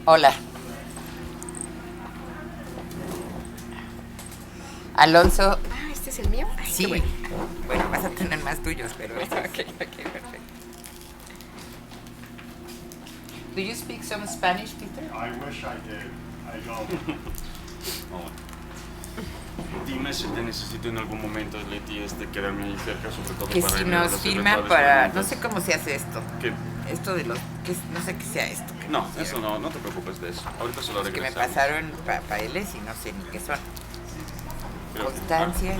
Hola. Alonso. Ah, ¿este es el mío? Ay, Sí. qué bueno. Bueno, vas a tener más tuyos, pero Ok, perfecto. Do you speak some Spanish, Peter? I wish I did. I don't. Dime si te necesito en algún momento, Leti, quedarme ahí cerca, sobre todo Que para si ayudar a nos las filman eventuales para... No preguntas. sé cómo se hace esto. ¿Qué? Esto de los... no sé qué sea esto. que No, me eso pusieron. no te preocupes de eso. Ahorita se lo Que me regresamos. pasaron papeles y no sé ni qué son. Creo que- Constancias.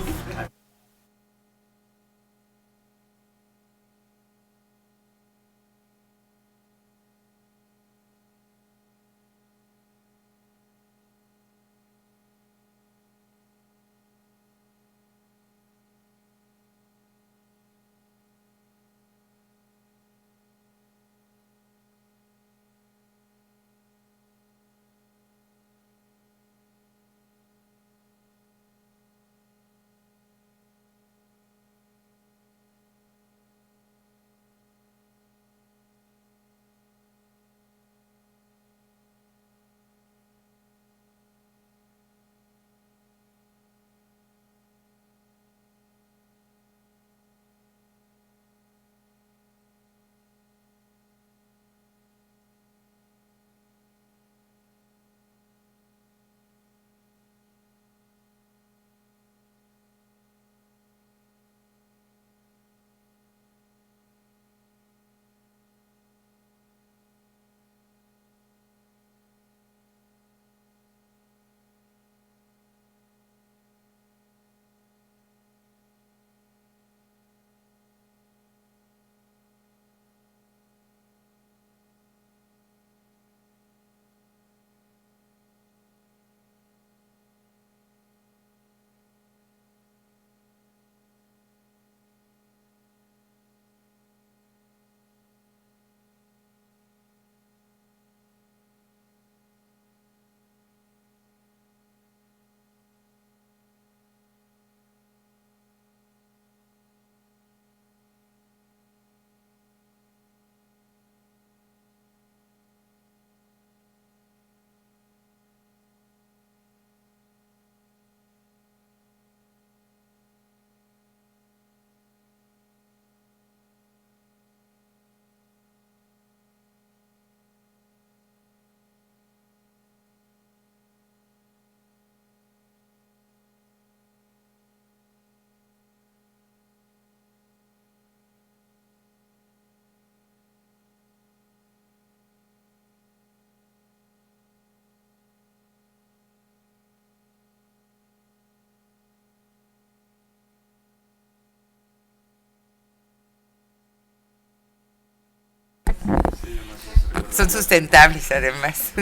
Son sustentables, además.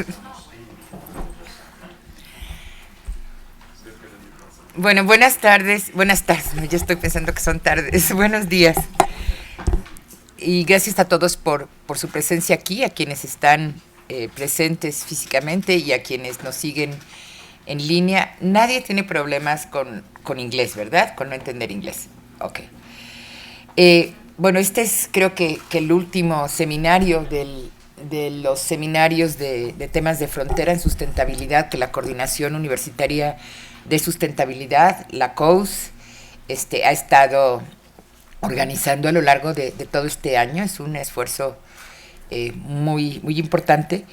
Bueno, buenas tardes. Buenas tardes, no, ya estoy pensando que son tardes. Buenos días. Y gracias a todos por su presencia aquí, a quienes están presentes físicamente y a quienes nos siguen en línea. Nadie tiene problemas con inglés, ¿verdad? Con no entender inglés. Ok. Bueno, este es creo que el último seminario de los seminarios de temas de frontera en sustentabilidad que la Coordinación Universitaria de Sustentabilidad, la COUS, ha estado organizando a lo largo de todo este año. Es un esfuerzo muy importante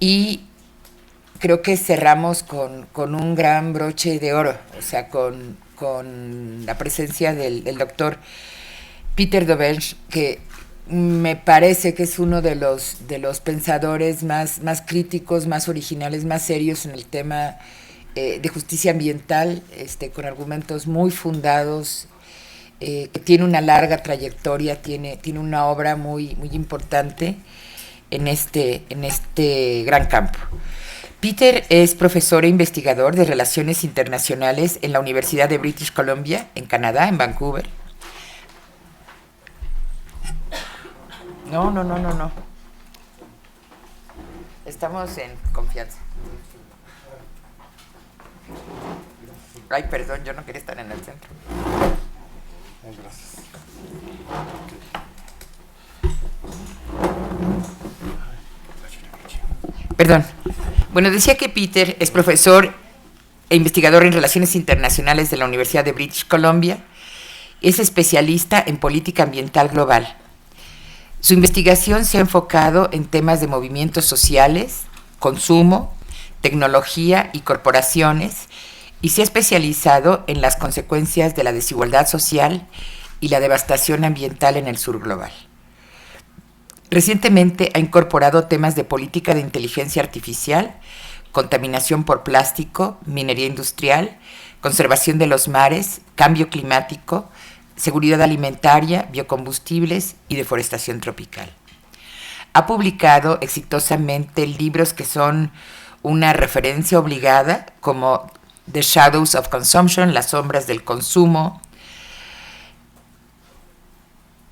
y creo que cerramos con un gran broche de oro, o sea, con la presencia del doctor Peter Dobench, que me parece que es uno de los pensadores más críticos, más originales, más serios en el tema de justicia ambiental, con argumentos muy fundados, que tiene una larga trayectoria, tiene una obra muy importante en este gran campo. Peter es profesor e investigador de Relaciones Internacionales en la Universidad de British Columbia, en Canadá, en Vancouver. No. Estamos en confianza. Ay, perdón, yo no quería estar en el centro. Gracias. Perdón. Bueno, decía que Peter es profesor e investigador en Relaciones Internacionales de la Universidad de British Columbia. Es especialista en política ambiental global. Su investigación se ha enfocado en temas de movimientos sociales, consumo, tecnología y corporaciones, y se ha especializado en las consecuencias de la desigualdad social y la devastación ambiental en el sur global. Recientemente ha incorporado temas de política de inteligencia artificial, contaminación por plástico, minería industrial, conservación de los mares, cambio climático, seguridad alimentaria, biocombustibles y deforestación tropical. Ha publicado exitosamente libros que son una referencia obligada, como The Shadows of Consumption, Las sombras del consumo,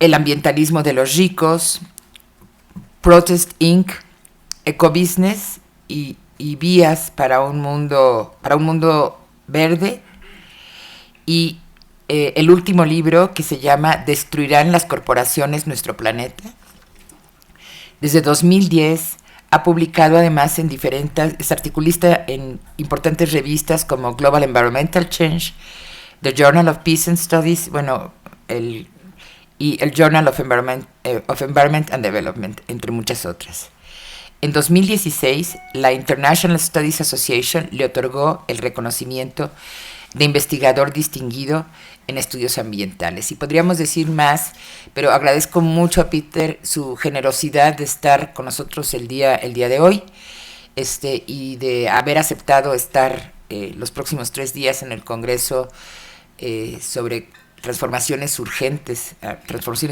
El ambientalismo de los ricos, Protest Inc., Ecobusiness y Vías para un mundo verde, y el último libro, que se llama ¿Destruirán las corporaciones nuestro planeta? Desde 2010 ha publicado además es articulista en importantes revistas como Global Environmental Change, The Journal of Peace and Studies, y el Journal of Environment and Development, entre muchas otras. En 2016, la International Studies Association le otorgó el reconocimiento de investigador distinguido en estudios ambientales. Y podríamos decir más, pero agradezco mucho a Peter su generosidad de estar con nosotros el día de hoy, y de haber aceptado estar los próximos 3 días en el Congreso sobre transformaciones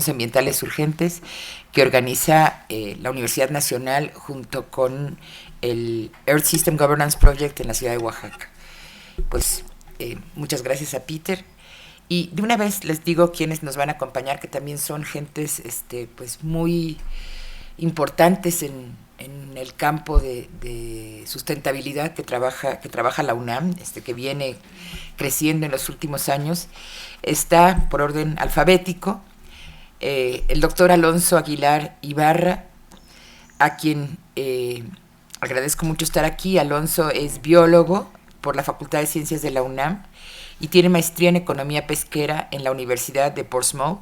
ambientales urgentes, que organiza la Universidad Nacional junto con el Earth System Governance Project en la ciudad de Oaxaca. Pues muchas gracias a Peter. Y de una vez les digo quiénes nos van a acompañar, que también son gentes pues muy importantes en el campo de sustentabilidad que trabaja la UNAM, que viene creciendo en los últimos años. Está por orden alfabético el doctor Alonso Aguilar Ibarra, a quien agradezco mucho estar aquí. Alonso es biólogo por la Facultad de Ciencias de la UNAM y tiene maestría en Economía Pesquera en la Universidad de Portsmouth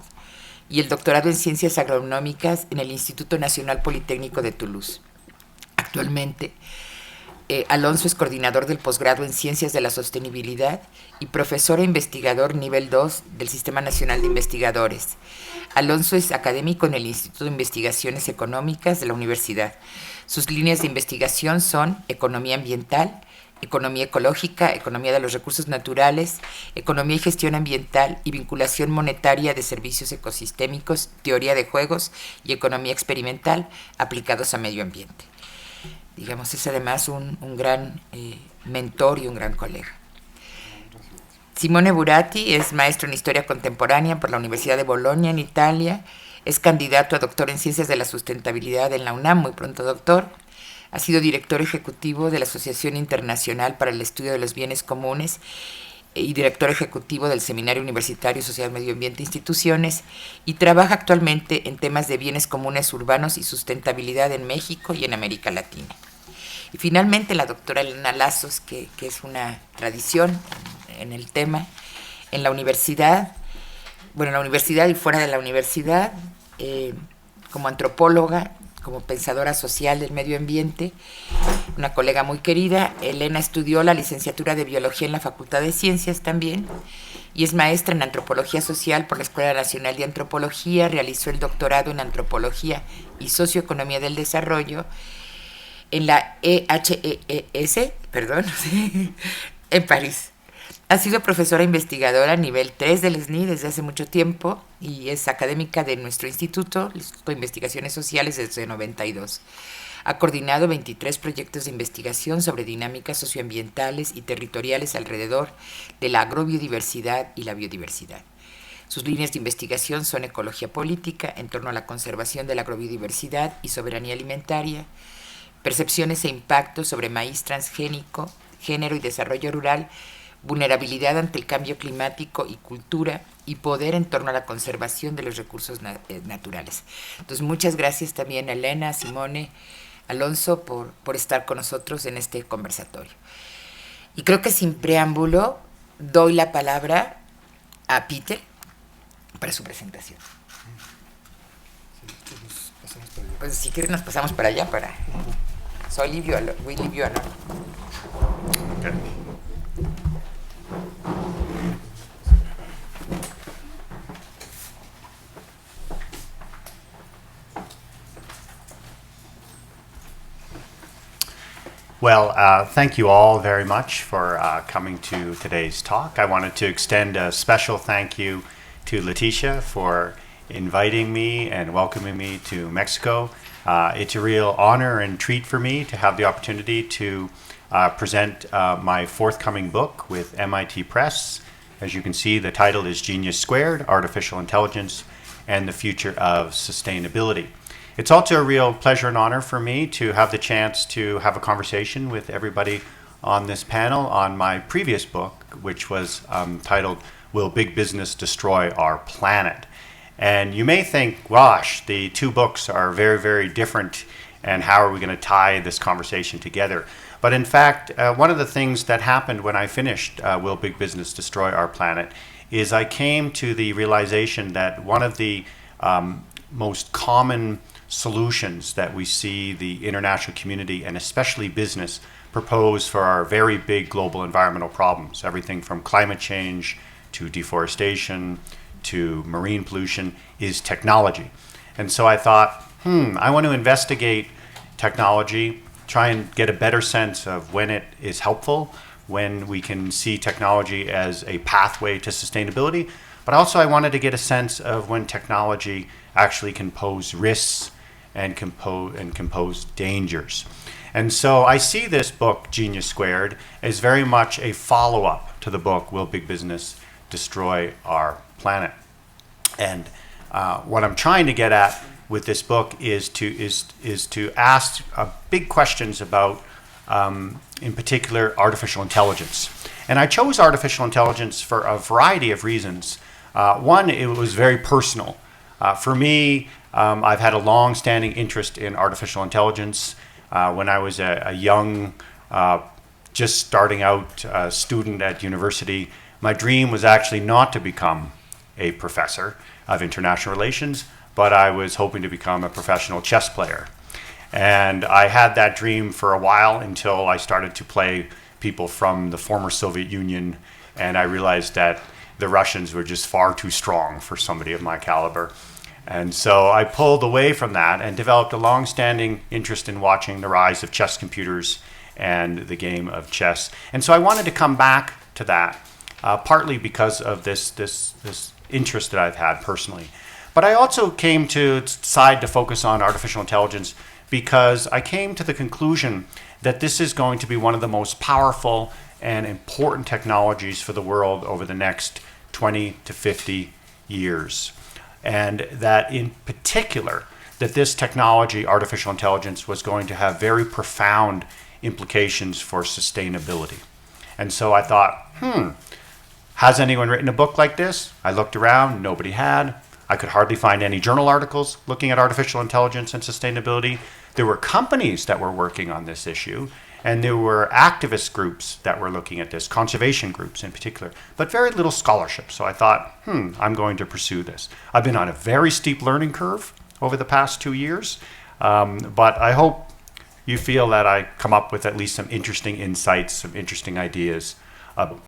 y el doctorado en Ciencias Agronómicas en el Instituto Nacional Politécnico de Toulouse. Actualmente, Alonso es coordinador del posgrado en Ciencias de la Sostenibilidad y profesor e investigador nivel 2 del Sistema Nacional de Investigadores. Alonso es académico en el Instituto de Investigaciones Económicas de la universidad. Sus líneas de investigación son economía ambiental, economía ecológica, economía de los recursos naturales, economía y gestión ambiental y vinculación monetaria de servicios ecosistémicos, teoría de juegos y economía experimental aplicados a medio ambiente. Digamos, es además un gran mentor y un gran colega. Simone Buratti es maestro en Historia Contemporánea por la Universidad de Bolonia, en Italia. Es candidato a doctor en Ciencias de la Sustentabilidad en la UNAM, muy pronto doctor. Ha sido director ejecutivo de la Asociación Internacional para el Estudio de los Bienes Comunes y director ejecutivo del Seminario Universitario Social, Medio Ambiente e Instituciones, y trabaja actualmente en temas de bienes comunes urbanos y sustentabilidad en México y en América Latina. Y finalmente la doctora Elena Lazos, que es una tradición en el tema, en la universidad y fuera de la universidad, como antropóloga, como pensadora social del medio ambiente, una colega muy querida. Elena estudió la licenciatura de Biología en la Facultad de Ciencias también, y es maestra en Antropología Social por la Escuela Nacional de Antropología. Realizó el doctorado en Antropología y Socioeconomía del Desarrollo en la EHES, en París. Ha sido profesora investigadora nivel 3 del SNI desde hace mucho tiempo y es académica de nuestro instituto, el Instituto de Investigaciones Sociales, desde 92. Ha coordinado 23 proyectos de investigación sobre dinámicas socioambientales y territoriales alrededor de la agrobiodiversidad y la biodiversidad. Sus líneas de investigación son ecología política en torno a la conservación de la agrobiodiversidad y soberanía alimentaria, percepciones e impactos sobre maíz transgénico, género y desarrollo rural, vulnerabilidad ante el cambio climático y cultura, y poder en torno a la conservación de los recursos naturales. Entonces, muchas gracias también a Elena, a Simone, Alonso por estar con nosotros en este conversatorio. Y creo que sin preámbulo doy la palabra a Peter para su presentación. Pues si quieres nos pasamos para allá para... So we leave you alone. Okay. Well, thank you all very much for coming to today's talk. I wanted to extend a special thank you to Leticia for inviting me and welcoming me to Mexico. It's a real honor and treat for me to have the opportunity to present my forthcoming book with MIT Press. As you can see, the title is Genius Squared: Artificial Intelligence and the Future of Sustainability. It's also a real pleasure and honor for me to have the chance to have a conversation with everybody on this panel on my previous book, which was titled Will Big Business Destroy Our Planet? And you may think, gosh, the two books are very, very different, and how are we going to tie this conversation together? But in fact, one of the things that happened when I finished Will Big Business Destroy Our Planet is I came to the realization that one of the most common solutions that we see the international community and especially business propose for our very big global environmental problems, everything from climate change to deforestation to marine pollution, is technology. And so I thought, I want to investigate technology, try and get a better sense of when it is helpful, when we can see technology as a pathway to sustainability, but also I wanted to get a sense of when technology actually can pose risks and can pose dangers. And so I see this book, Genius Squared, as very much a follow-up to the book, Will Big Business Destroy Our Planet? And what I'm trying to get at with this book is to ask big questions about, in particular, artificial intelligence. And I chose artificial intelligence for a variety of reasons. One, it was very personal. For me, I've had a long-standing interest in artificial intelligence. When I was a young, just starting out student at university, my dream was actually not to become a professor of international relations, but I was hoping to become a professional chess player. And I had that dream for a while until I started to play people from the former Soviet Union, and I realized that the Russians were just far too strong for somebody of my caliber. And so I pulled away from that and developed a long-standing interest in watching the rise of chess computers and the game of chess. And so I wanted to come back to that, partly because of this interest that I've had personally. But I also came to decide to focus on artificial intelligence because I came to the conclusion that this is going to be one of the most powerful and important technologies for the world over the next 20 to 50 years. And that in particular, that this technology, artificial intelligence, was going to have very profound implications for sustainability. And so I thought, has anyone written a book like this? I looked around, nobody had. I could hardly find any journal articles looking at artificial intelligence and sustainability. There were companies that were working on this issue, and there were activist groups that were looking at this, conservation groups in particular, but very little scholarship. So I thought, I'm going to pursue this. I've been on a very steep learning curve over the past 2 years, but I hope you feel that I come up with at least some interesting insights, some interesting ideas of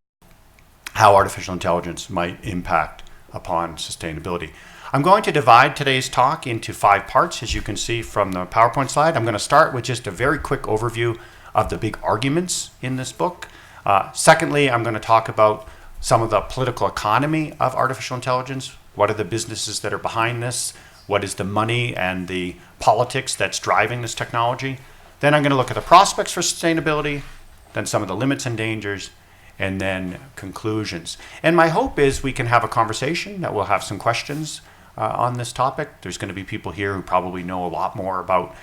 how artificial intelligence might impact upon sustainability. I'm going to divide today's talk into 5 parts, as you can see from the PowerPoint slide. I'm going to start with just a very quick overview of the big arguments in this book. Secondly, I'm going to talk about some of the political economy of artificial intelligence. What are the businesses that are behind this? What is the money and the politics that's driving this technology? Then I'm going to look at the prospects for sustainability, then some of the limits and dangers, and then conclusions. And my hope is we can have a conversation, that we'll have some questions on this topic. There's going to be people here who probably know a lot more about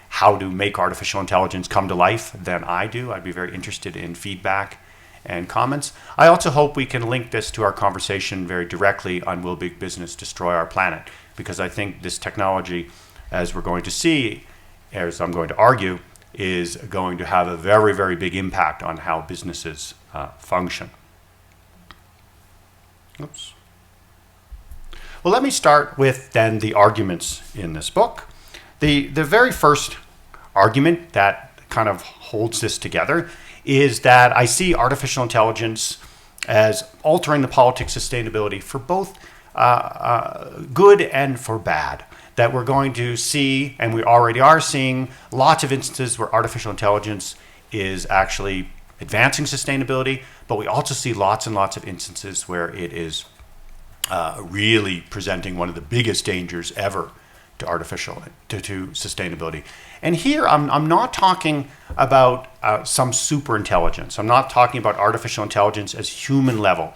how to make artificial intelligence come to life than I do. I'd be very interested in feedback and comments. I also hope we can link this to our conversation very directly on Will Big Business Destroy Our Planet? Because I think this technology, as we're going to see, as I'm going to argue, is going to have a very, very big impact on how businesses function. Oops. Well, let me start with then the arguments in this book. The very first argument that kind of holds this together is that I see artificial intelligence as altering the politics of sustainability for both good and for bad. That we're going to see, and we already are seeing, lots of instances where artificial intelligence is actually advancing sustainability, but we also see lots and lots of instances where it is really presenting one of the biggest dangers ever to sustainability. And here I'm not talking about some super intelligence. I'm not talking about artificial intelligence as human level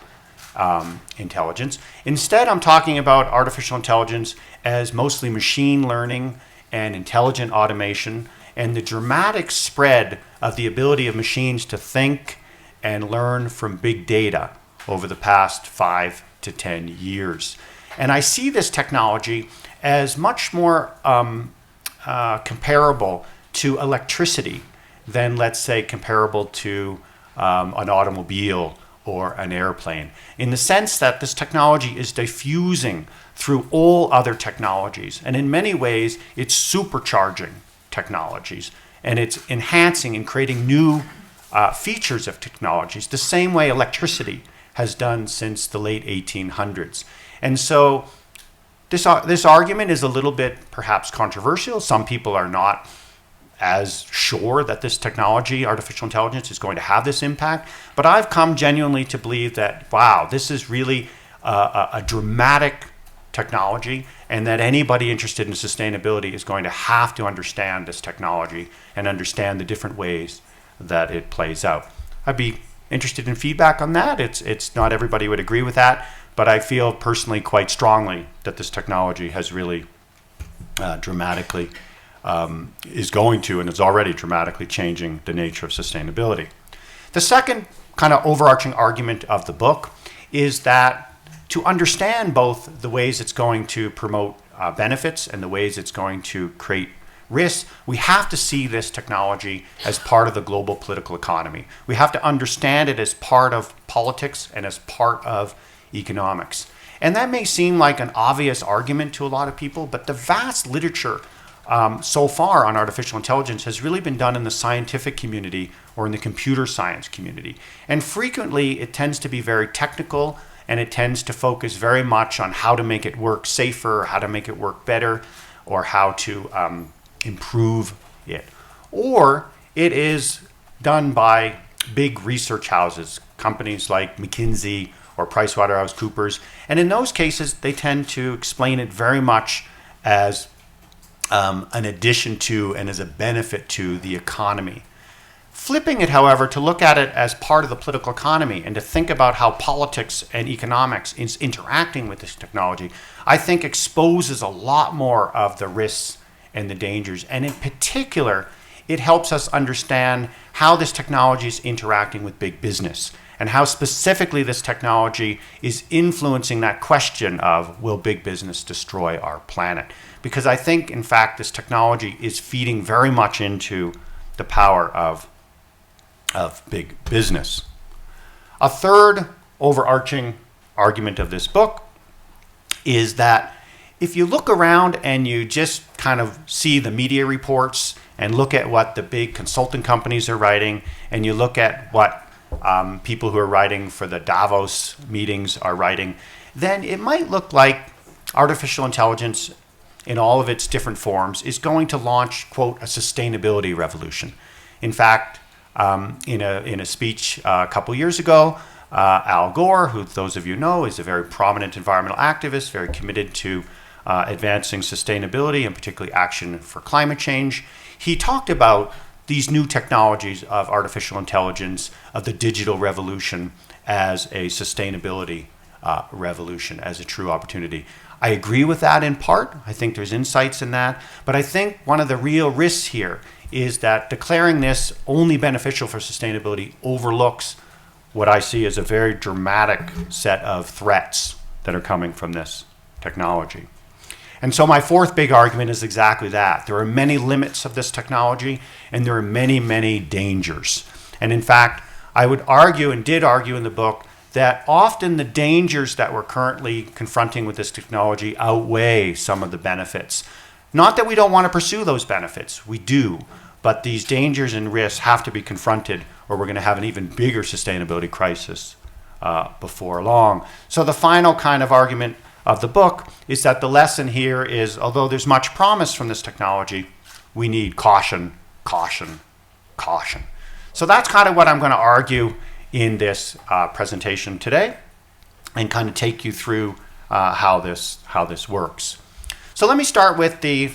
intelligence. Instead, I'm talking about artificial intelligence as mostly machine learning and intelligent automation, and the dramatic spread of the ability of machines to think and learn from big data over the past 5 to 10 years. And I see this technology as much more comparable to electricity than, let's say, comparable to an automobile or an airplane, in the sense that this technology is diffusing through all other technologies. And in many ways, it's supercharging technologies, and it's enhancing and creating new features of technologies, the same way electricity has done since the late 1800s. And so this argument is a little bit perhaps controversial. Some people are not as sure that this technology, artificial intelligence, is going to have this impact. But I've come genuinely to believe that, wow, this is really a dramatic technology, and that anybody interested in sustainability is going to have to understand this technology and understand the different ways that it plays out. I'd be interested in feedback on that. It's not everybody would agree with that, but I feel personally quite strongly that this technology has really dramatically is going to and is already dramatically changing the nature of sustainability. The second kind of overarching argument of the book is that to understand both the ways it's going to promote benefits and the ways it's going to create risks, we have to see this technology as part of the global political economy. We have to understand it as part of politics and as part of economics. And that may seem like an obvious argument to a lot of people, but the vast literature so far on artificial intelligence has really been done in the scientific community or in the computer science community. And frequently it tends to be very technical, and it tends to focus very much on how to make it work safer, how to make it work better, or how to improve it. Or it is done by big research houses, companies like McKinsey or PricewaterhouseCoopers. And in those cases, they tend to explain it very much as an addition to and as a benefit to the economy. Flipping it, however, to look at it as part of the political economy and to think about how politics and economics is interacting with this technology, I think exposes a lot more of the risks and the dangers. And in particular, it helps us understand how this technology is interacting with big business and how specifically this technology is influencing that question of, will big business destroy our planet? Because I think, in fact, this technology is feeding very much into the power of big business. A third overarching argument of this book is that if you look around and you just kind of see the media reports and look at what the big consulting companies are writing, and you look at what people who are writing for the Davos meetings are writing, then it might look like artificial intelligence in all of its different forms is going to launch, quote, a sustainability revolution. In fact, in a speech a couple years ago, Al Gore, who those of you know is a very prominent environmental activist, very committed to advancing sustainability and particularly action for climate change, he talked about these new technologies of artificial intelligence, of the digital revolution, as a sustainability revolution, as a true opportunity. I agree with that in part. I think there's insights in that. But I think one of the real risks here is that declaring this only beneficial for sustainability overlooks what I see as a very dramatic set of threats that are coming from this technology. And so my fourth big argument is exactly that. There are many limits of this technology, and there are many, many dangers. And in fact, I would argue, and did argue in the book, that often the dangers that we're currently confronting with this technology outweigh some of the benefits. Not that we don't want to pursue those benefits, we do, but these dangers and risks have to be confronted, or we're going to have an even bigger sustainability crisis before long. So the final kind of argument of the book is that the lesson here is, although there's much promise from this technology, we need caution, caution, caution. So that's kind of what I'm going to argue in this presentation today, and kind of take you through how this works. So let me start with the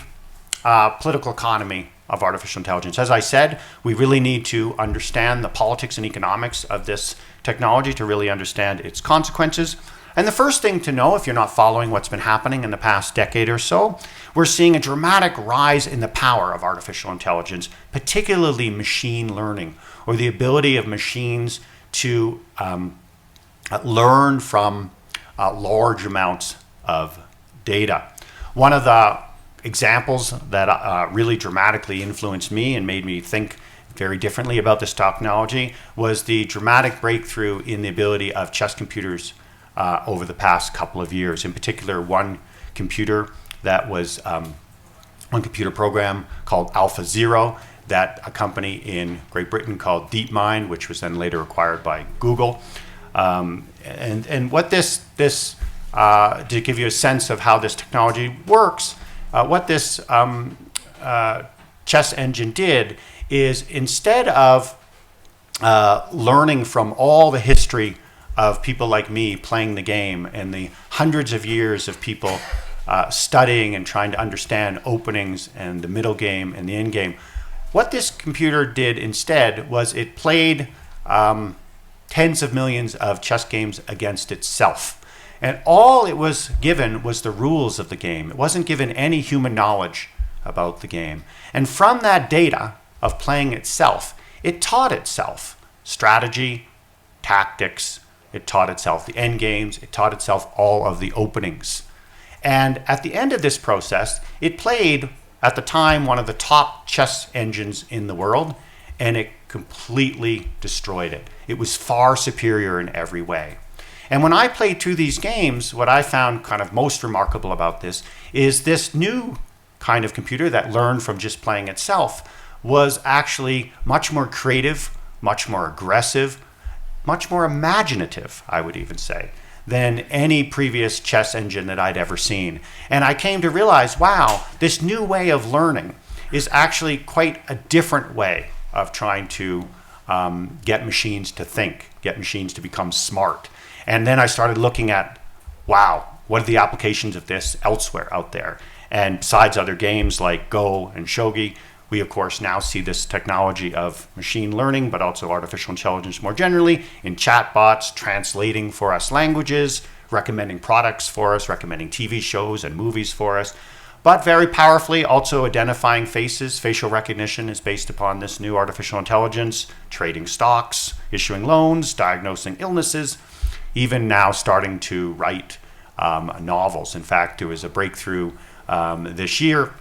political economy of artificial intelligence. As I said, we really need to understand the politics and economics of this technology to really understand its consequences. And the first thing to know, if you're not following what's been happening in the past decade or so, we're seeing a dramatic rise in the power of artificial intelligence, particularly machine learning, or the ability of machines to learn from large amounts of data. One of the examples that really dramatically influenced me and made me think very differently about this technology was the dramatic breakthrough in the ability of chess computers over the past couple of years. In particular, one computer program called AlphaZero that a company in Great Britain called DeepMind, which was then later acquired by Google. And what this to give you a sense of how this technology works, what this chess engine did is, instead of learning from all the history of people like me playing the game and the hundreds of years of people studying and trying to understand openings and the middle game and the end game, what this computer did instead was it played tens of millions of chess games against itself. And all it was given was the rules of the game. It wasn't given any human knowledge about the game. And from that data of playing itself, it taught itself strategy, tactics, it taught itself the end games, it taught itself all of the openings. And at the end of this process, it played, at the time, one of the top chess engines in the world, and it completely destroyed it. It was far superior in every way. And when I played through these games, what I found kind of most remarkable about this is this new kind of computer that learned from just playing itself was actually much more creative, much more aggressive, much more imaginative, I would even say, than any previous chess engine that I'd ever seen. And I came to realize, wow, this new way of learning is actually quite a different way of trying to get machines to think, get machines to become smart. And then I started looking at, wow, what are the applications of this elsewhere out there? And besides other games like Go and Shogi, we of course now see this technology of machine learning, but also artificial intelligence more generally, in chatbots, translating for us languages, recommending products for us, recommending TV shows and movies for us, but very powerfully also identifying faces. Facial recognition is based upon this new artificial intelligence, trading stocks, issuing loans, diagnosing illnesses, even now starting to write novels. In fact, there was a breakthrough this year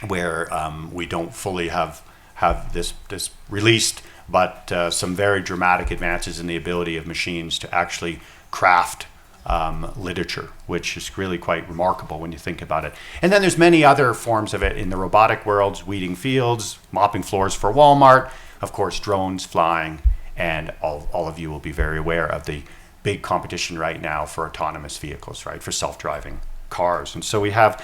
where we don't fully have this released, but some very dramatic advances in the ability of machines to actually craft literature, which is really quite remarkable when you think about it. And then there's many other forms of it in the robotic worlds, weeding fields, mopping floors for Walmart, of course drones flying, and all of you will be very aware of the big competition right now for autonomous vehicles, right, for self-driving cars. And so we have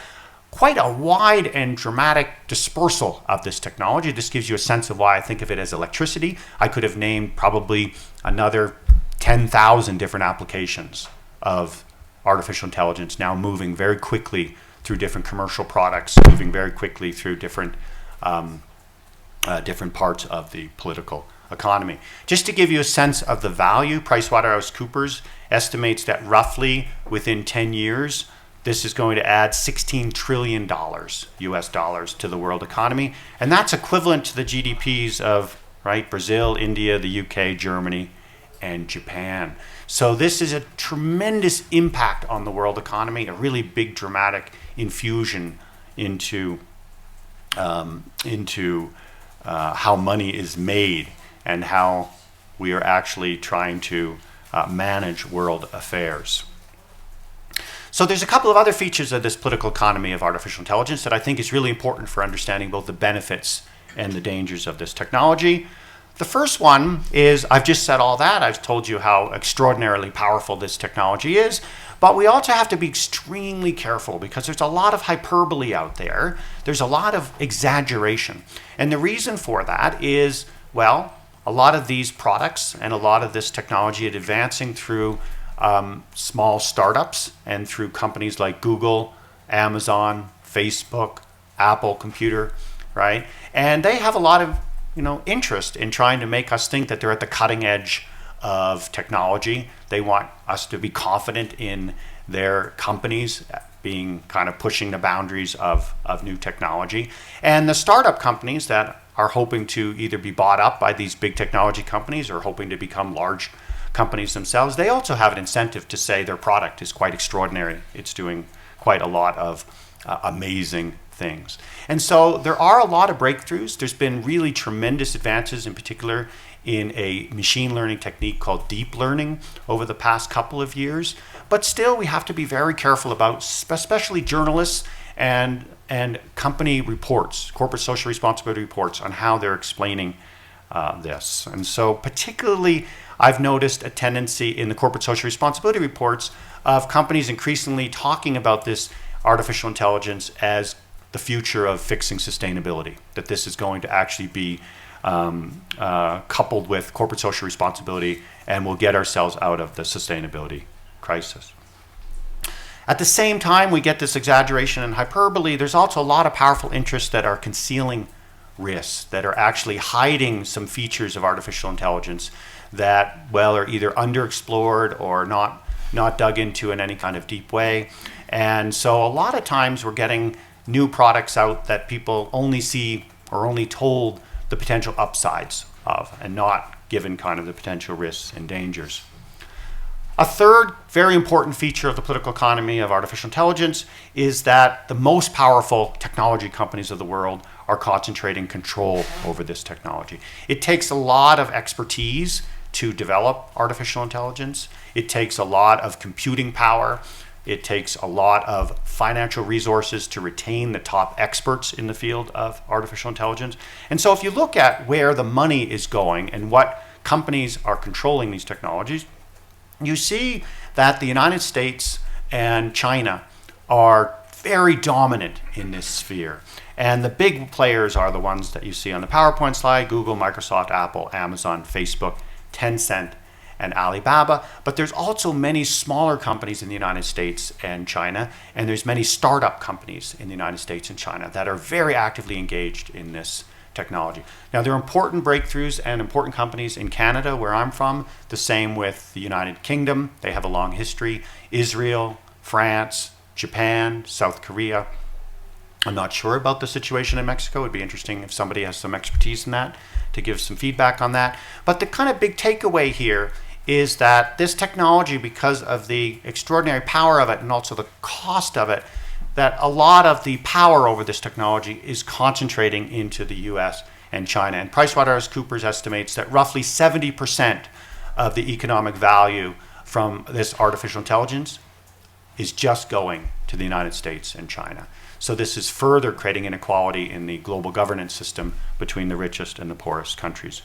quite a wide and dramatic dispersal of this technology. This gives you a sense of why I think of it as electricity. I could have named probably another 10,000 different applications of artificial intelligence now moving very quickly through different commercial products, moving very quickly through different parts of the political economy. Just to give you a sense of the value, PricewaterhouseCoopers estimates that roughly within 10 years, this is going to add $16 trillion US dollars to the world economy. And that's equivalent to the GDPs of Brazil, India, the UK, Germany, and Japan. So this is a tremendous impact on the world economy, a really big dramatic infusion into how money is made and how we are actually trying to manage world affairs. So there's a couple of other features of this political economy of artificial intelligence that I think is really important for understanding both the benefits and the dangers of this technology. The first one is, I've just said all that. I've told you how extraordinarily powerful this technology is, but we also have to be extremely careful because there's a lot of hyperbole out there. There's a lot of exaggeration. And the reason for that is, well, a lot of these products and a lot of this technology is advancing through small startups and through companies like Google, Amazon, Facebook, Apple Computer, right? And they have a lot of interest in trying to make us think that they're at the cutting edge of technology. They want us to be confident in their companies being kind of pushing the boundaries of new technology. And the startup companies that are hoping to either be bought up by these big technology companies or hoping to become large companies themselves, they also have an incentive to say their product is quite extraordinary. It's doing quite a lot of amazing things. And so there are a lot of breakthroughs. There's been really tremendous advances, in particular in a machine learning technique called deep learning over the past couple of years. But still, we have to be very careful about, especially journalists and company reports, corporate social responsibility reports, on how they're explaining this. And so particularly, I've noticed a tendency in the corporate social responsibility reports of companies increasingly talking about this artificial intelligence as the future of fixing sustainability, that this is going to actually be coupled with corporate social responsibility and will get ourselves out of the sustainability crisis. At the same time, we get this exaggeration and hyperbole. There's also a lot of powerful interests that are concealing risks, that are actually hiding some features of artificial intelligence that, well, are either underexplored or not dug into in any kind of deep way. And so a lot of times we're getting new products out that people only see or only told the potential upsides of and not given kind of the potential risks and dangers. A third very important feature of the political economy of artificial intelligence is that the most powerful technology companies of the world are concentrating control over this technology. It takes a lot of expertise to develop artificial intelligence. It takes a lot of computing power. It takes a lot of financial resources to retain the top experts in the field of artificial intelligence. And so if you look at where the money is going and what companies are controlling these technologies, you see that the United States and China are very dominant in this sphere. And the big players are the ones that you see on the PowerPoint slide: Google, Microsoft, Apple, Amazon, Facebook, Tencent, and Alibaba. But there's also many smaller companies in the United States and China, and there's many startup companies in the United States and China that are very actively engaged in this technology. Now, there are important breakthroughs and important companies in Canada, where I'm from, the same with the United Kingdom. They have a long history. Israel, France, Japan, South Korea. I'm not sure about the situation in Mexico. It'd be interesting if somebody has some expertise in that to give some feedback on that. But the kind of big takeaway here is that this technology, because of the extraordinary power of it and also the cost of it, that a lot of the power over this technology is concentrating into the US and China. And PricewaterhouseCoopers estimates that roughly 70% of the economic value from this artificial intelligence is just going to the United States and China. So this is further creating inequality in the global governance system between the richest and the poorest countries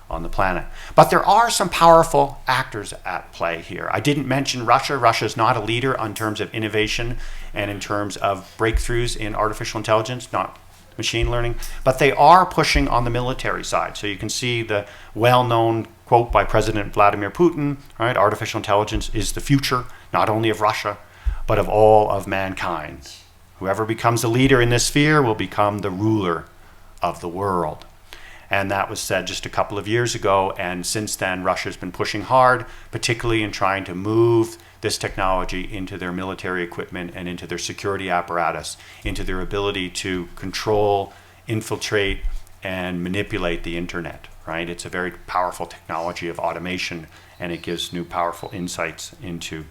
on the planet. But there are some powerful actors at play here. I didn't mention Russia. Russia is not a leader in terms of innovation and in terms of breakthroughs in artificial intelligence, not machine learning, but they are pushing on the military side. So you can see the well-known quote by President Vladimir Putin, right? Artificial intelligence is the future, not only of Russia, but of all of mankind. Whoever becomes a leader in this sphere will become the ruler of the world. And that was said just a couple of years ago, and since then Russia's been pushing hard, particularly in trying to move this technology into their military equipment and into their security apparatus, into their ability to control, infiltrate, and manipulate the internet, right? It's a very powerful technology of automation, and it gives new powerful insights into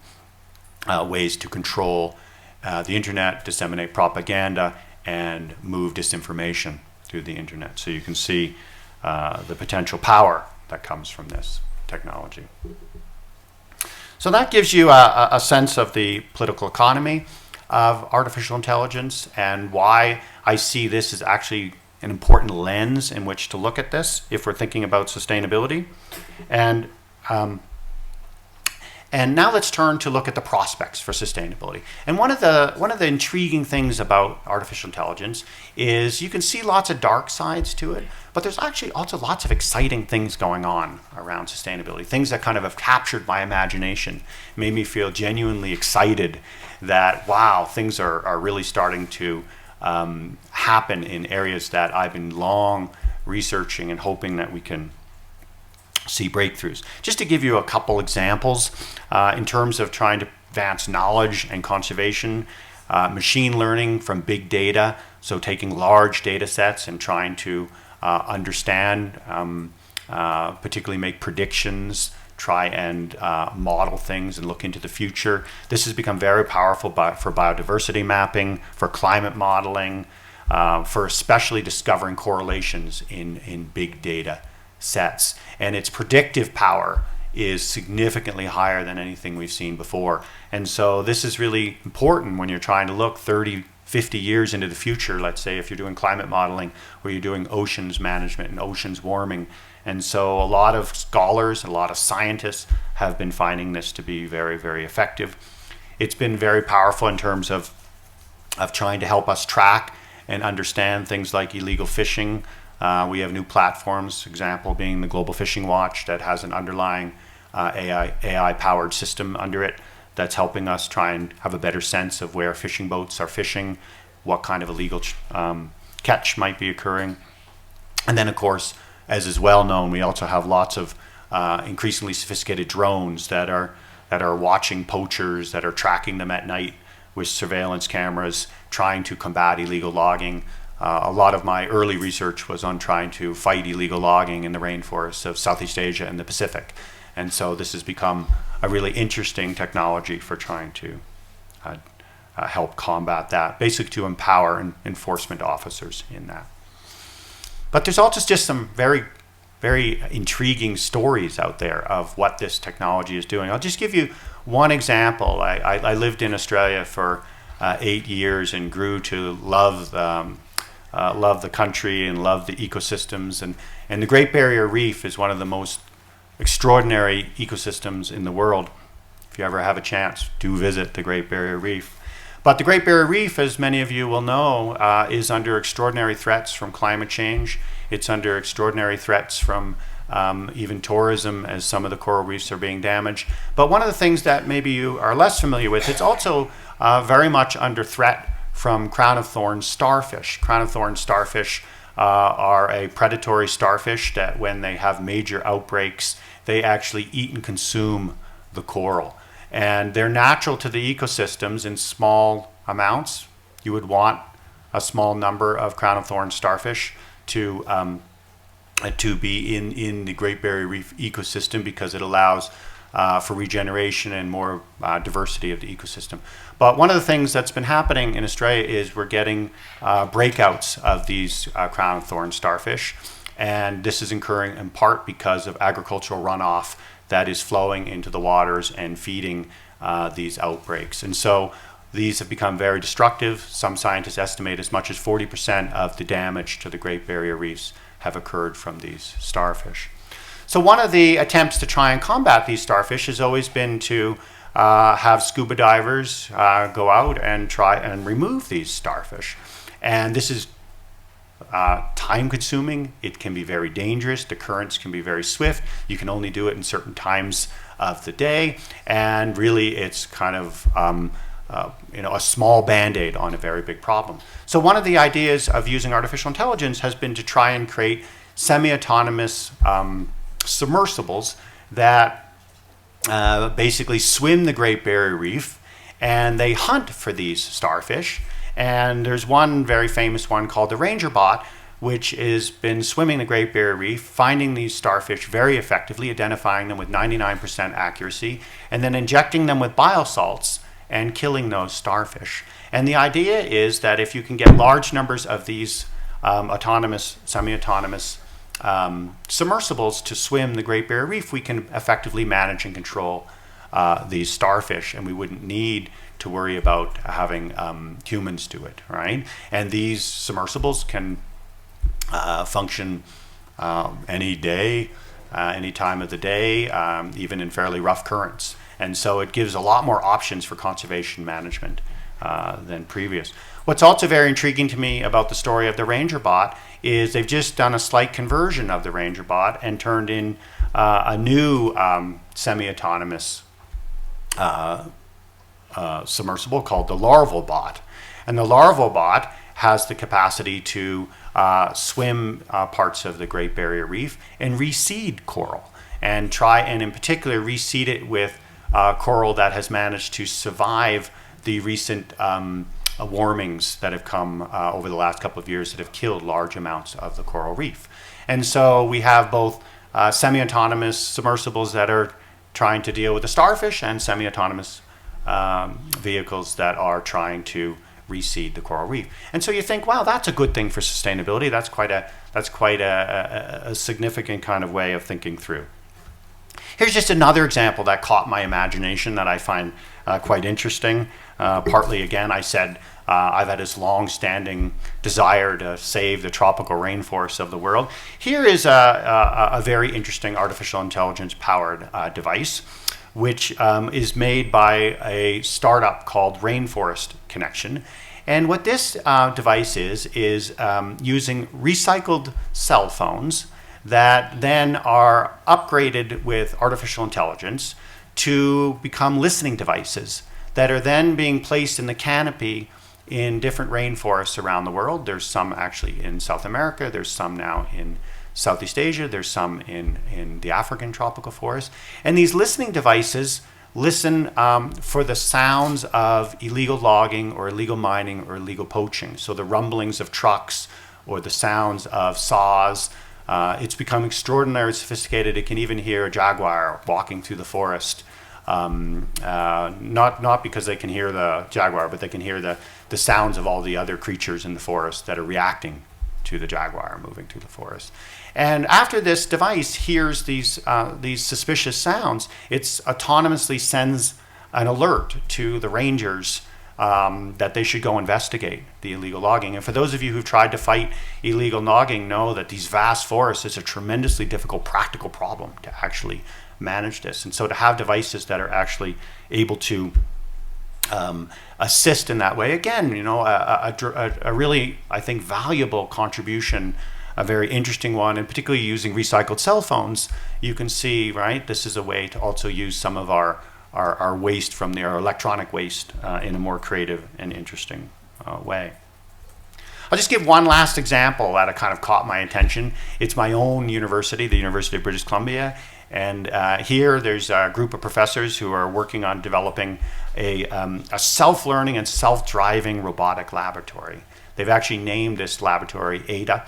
ways to control the internet, disseminate propaganda, and move disinformation through the internet. So you can see the potential power that comes from this technology. So that gives you a sense of the political economy of artificial intelligence and why I see this as actually an important lens in which to look at this if we're thinking about sustainability. And now let's turn to look at the prospects for sustainability. And one of the intriguing things about artificial intelligence is you can see lots of dark sides to it, but there's actually also lots of exciting things going on around sustainability, things that kind of have captured my imagination, made me feel genuinely excited that, wow, things are really starting to happen in areas that I've been long researching and hoping that we can see breakthroughs. Just to give you a couple examples, in terms of trying to advance knowledge and conservation, machine learning from big data, so taking large data sets and trying to understand, particularly make predictions, try and model things and look into the future. This has become very powerful for biodiversity mapping, for climate modeling, for especially discovering correlations in big data sets. And its predictive power is significantly higher than anything we've seen before. And so this is really important when you're trying to look 30, 50 years into the future, let's say if you're doing climate modeling or you're doing oceans management and oceans warming. And so a lot of scholars, a lot of scientists have been finding this to be very, very effective. It's been very powerful in terms of trying to help us track and understand things like illegal fishing. We have new platforms, example being the Global Fishing Watch that has an underlying AI-powered system under it that's helping us try and have a better sense of where fishing boats are fishing, what kind of illegal catch might be occurring. And then, of course, as is well known, we also have lots of increasingly sophisticated drones that are watching poachers, that are tracking them at night with surveillance cameras, trying to combat illegal logging. A lot of my early research was on trying to fight illegal logging in the rainforests of Southeast Asia and the Pacific. And so this has become a really interesting technology for trying to help combat that, basically to empower enforcement officers in that. But there's also just some very, very intriguing stories out there of what this technology is doing. I'll just give you one example. I lived in Australia for 8 years and grew to love the country and love the ecosystems. And the Great Barrier Reef is one of the most extraordinary ecosystems in the world. If you ever have a chance, do visit the Great Barrier Reef. But the Great Barrier Reef, as many of you will know, is under extraordinary threats from climate change. It's under extraordinary threats from even tourism, as some of the coral reefs are being damaged. But one of the things that maybe you are less familiar with, it's also very much under threat from crown-of-thorns starfish. Crown-of-thorns starfish are a predatory starfish that when they have major outbreaks, they actually eat and consume the coral. And they're natural to the ecosystems in small amounts. You would want a small number of crown-of-thorns starfish to be in the Great Barrier Reef ecosystem because it allows for regeneration and more diversity of the ecosystem. But one of the things that's been happening in Australia is we're getting breakouts of these crown-of-thorns starfish. And this is occurring in part because of agricultural runoff that is flowing into the waters and feeding these outbreaks. And so these have become very destructive. Some scientists estimate as much as 40% of the damage to the Great Barrier Reefs have occurred from these starfish. So one of the attempts to try and combat these starfish has always been to have scuba divers go out and try and remove these starfish. And this is time-consuming. It can be very dangerous. The currents can be very swift. You can only do it in certain times of the day. And really, it's kind of a small band-aid on a very big problem. So one of the ideas of using artificial intelligence has been to try and create semi-autonomous submersibles that basically swim the Great Barrier Reef, and they hunt for these starfish. And there's one very famous one called the Ranger Bot, which has been swimming the Great Barrier Reef, finding these starfish very effectively, identifying them with 99% accuracy, and then injecting them with biosalts and killing those starfish. And the idea is that if you can get large numbers of these autonomous, semi-autonomous submersibles to swim the Great Barrier Reef, we can effectively manage and control these starfish, and we wouldn't need to worry about having humans do it, right? And these submersibles can function any day, any time of the day, even in fairly rough currents. And so it gives a lot more options for conservation management than previous. What's also very intriguing to me about the story of the Ranger bot is they've just done a slight conversion of the Ranger bot and turned in a new semi-autonomous submersible called the larval bot. And the larval bot has the capacity to swim parts of the Great Barrier Reef and reseed coral, and in particular reseed it with coral that has managed to survive the recent warmings that have come over the last couple of years that have killed large amounts of the coral reef. And so we have both semi-autonomous submersibles that are trying to deal with the starfish and semi-autonomous vehicles that are trying to reseed the coral reef. And so you think, wow, that's a good thing for sustainability. That's quite a significant kind of way of thinking through. Here's just another example that caught my imagination that I find quite interesting. Partly, again, I said I've had this long-standing desire to save the tropical rainforests of the world. Here is a very interesting artificial intelligence-powered device, which is made by a startup called Rainforest Connection. And what this device is using recycled cell phones that then are upgraded with artificial intelligence to become listening devices that are then being placed in the canopy in different rainforests around the world. There's some actually in South America, there's some now in Southeast Asia, there's some in the African tropical forest. And these listening devices listen for the sounds of illegal logging or illegal mining or illegal poaching. So the rumblings of trucks or the sounds of saws. It's become extraordinarily sophisticated. It can even hear a jaguar walking through the forest. Not because they can hear the jaguar, but they can hear the sounds of all the other creatures in the forest that are reacting to the jaguar moving through the forest. And after this device hears these suspicious sounds, it autonomously sends an alert to the rangers that they should go investigate the illegal logging. And for those of you who've tried to fight illegal logging, know that these vast forests is a tremendously difficult practical problem to actually manage this. And so to have devices that are actually able to assist in that way, again, a really, I think, valuable contribution, a very interesting one, and particularly using recycled cell phones, you can see, right, this is a way to also use some of our waste from our electronic waste in a more creative and interesting way. I'll just give one last example that kind of caught my attention. It's my own university, the University of British Columbia. And here there's a group of professors who are working on developing a self-learning and self-driving robotic laboratory. They've actually named this laboratory ADA.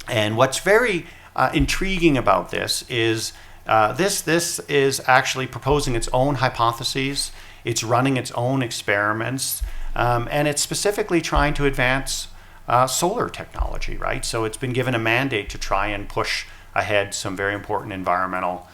And what's very intriguing about this is this is actually proposing its own hypotheses. It's running its own experiments. And it's specifically trying to advance solar technology, right? So it's been given a mandate to try and push ahead some very important environmental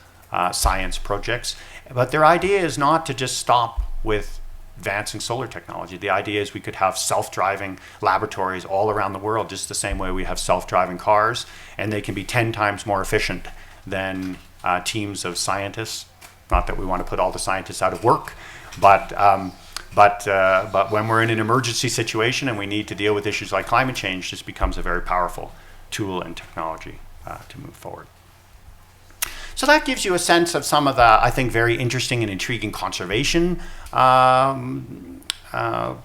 science projects. But their idea is not to just stop with advancing solar technology. The idea is we could have self-driving laboratories all around the world, just the same way we have self-driving cars, and they can be 10 times more efficient than teams of scientists. Not that we want to put all the scientists out of work, but when we're in an emergency situation and we need to deal with issues like climate change, this becomes a very powerful tool and technology to move forward. So that gives you a sense of some of the, I think, very interesting and intriguing conservation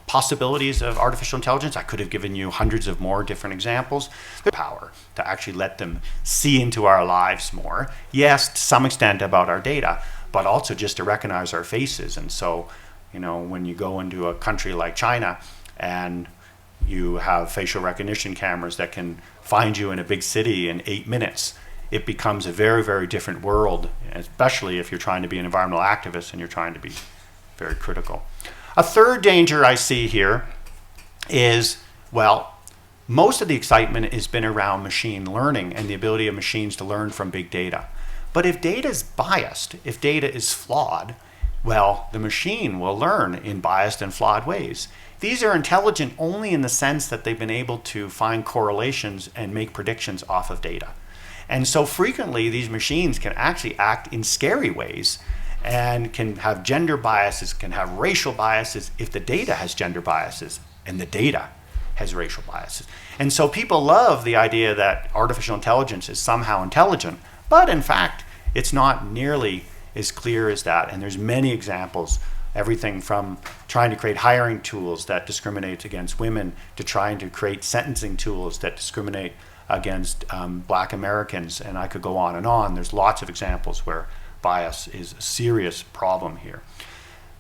possibilities of artificial intelligence. I could have given you hundreds of more different examples. The power to actually let them see into our lives more. Yes, to some extent about our data, but also just to recognize our faces. And so, when you go into a country like China and you have facial recognition cameras that can find you in a big city in 8 minutes, it becomes a very, very different world, especially if you're trying to be an environmental activist and you're trying to be very critical. A third danger I see here is, well, most of the excitement has been around machine learning and the ability of machines to learn from big data. But if data is biased, if data is flawed, well, the machine will learn in biased and flawed ways. These are intelligent only in the sense that they've been able to find correlations and make predictions off of data. And so frequently these machines can actually act in scary ways and can have gender biases, can have racial biases if the data has gender biases and the data has racial biases. And so people love the idea that artificial intelligence is somehow intelligent, but in fact, it's not nearly as clear as that. And there's many examples, everything from trying to create hiring tools that discriminate against women to trying to create sentencing tools that discriminate against Black Americans. And I could go on and on. There's lots of examples where bias is a serious problem here.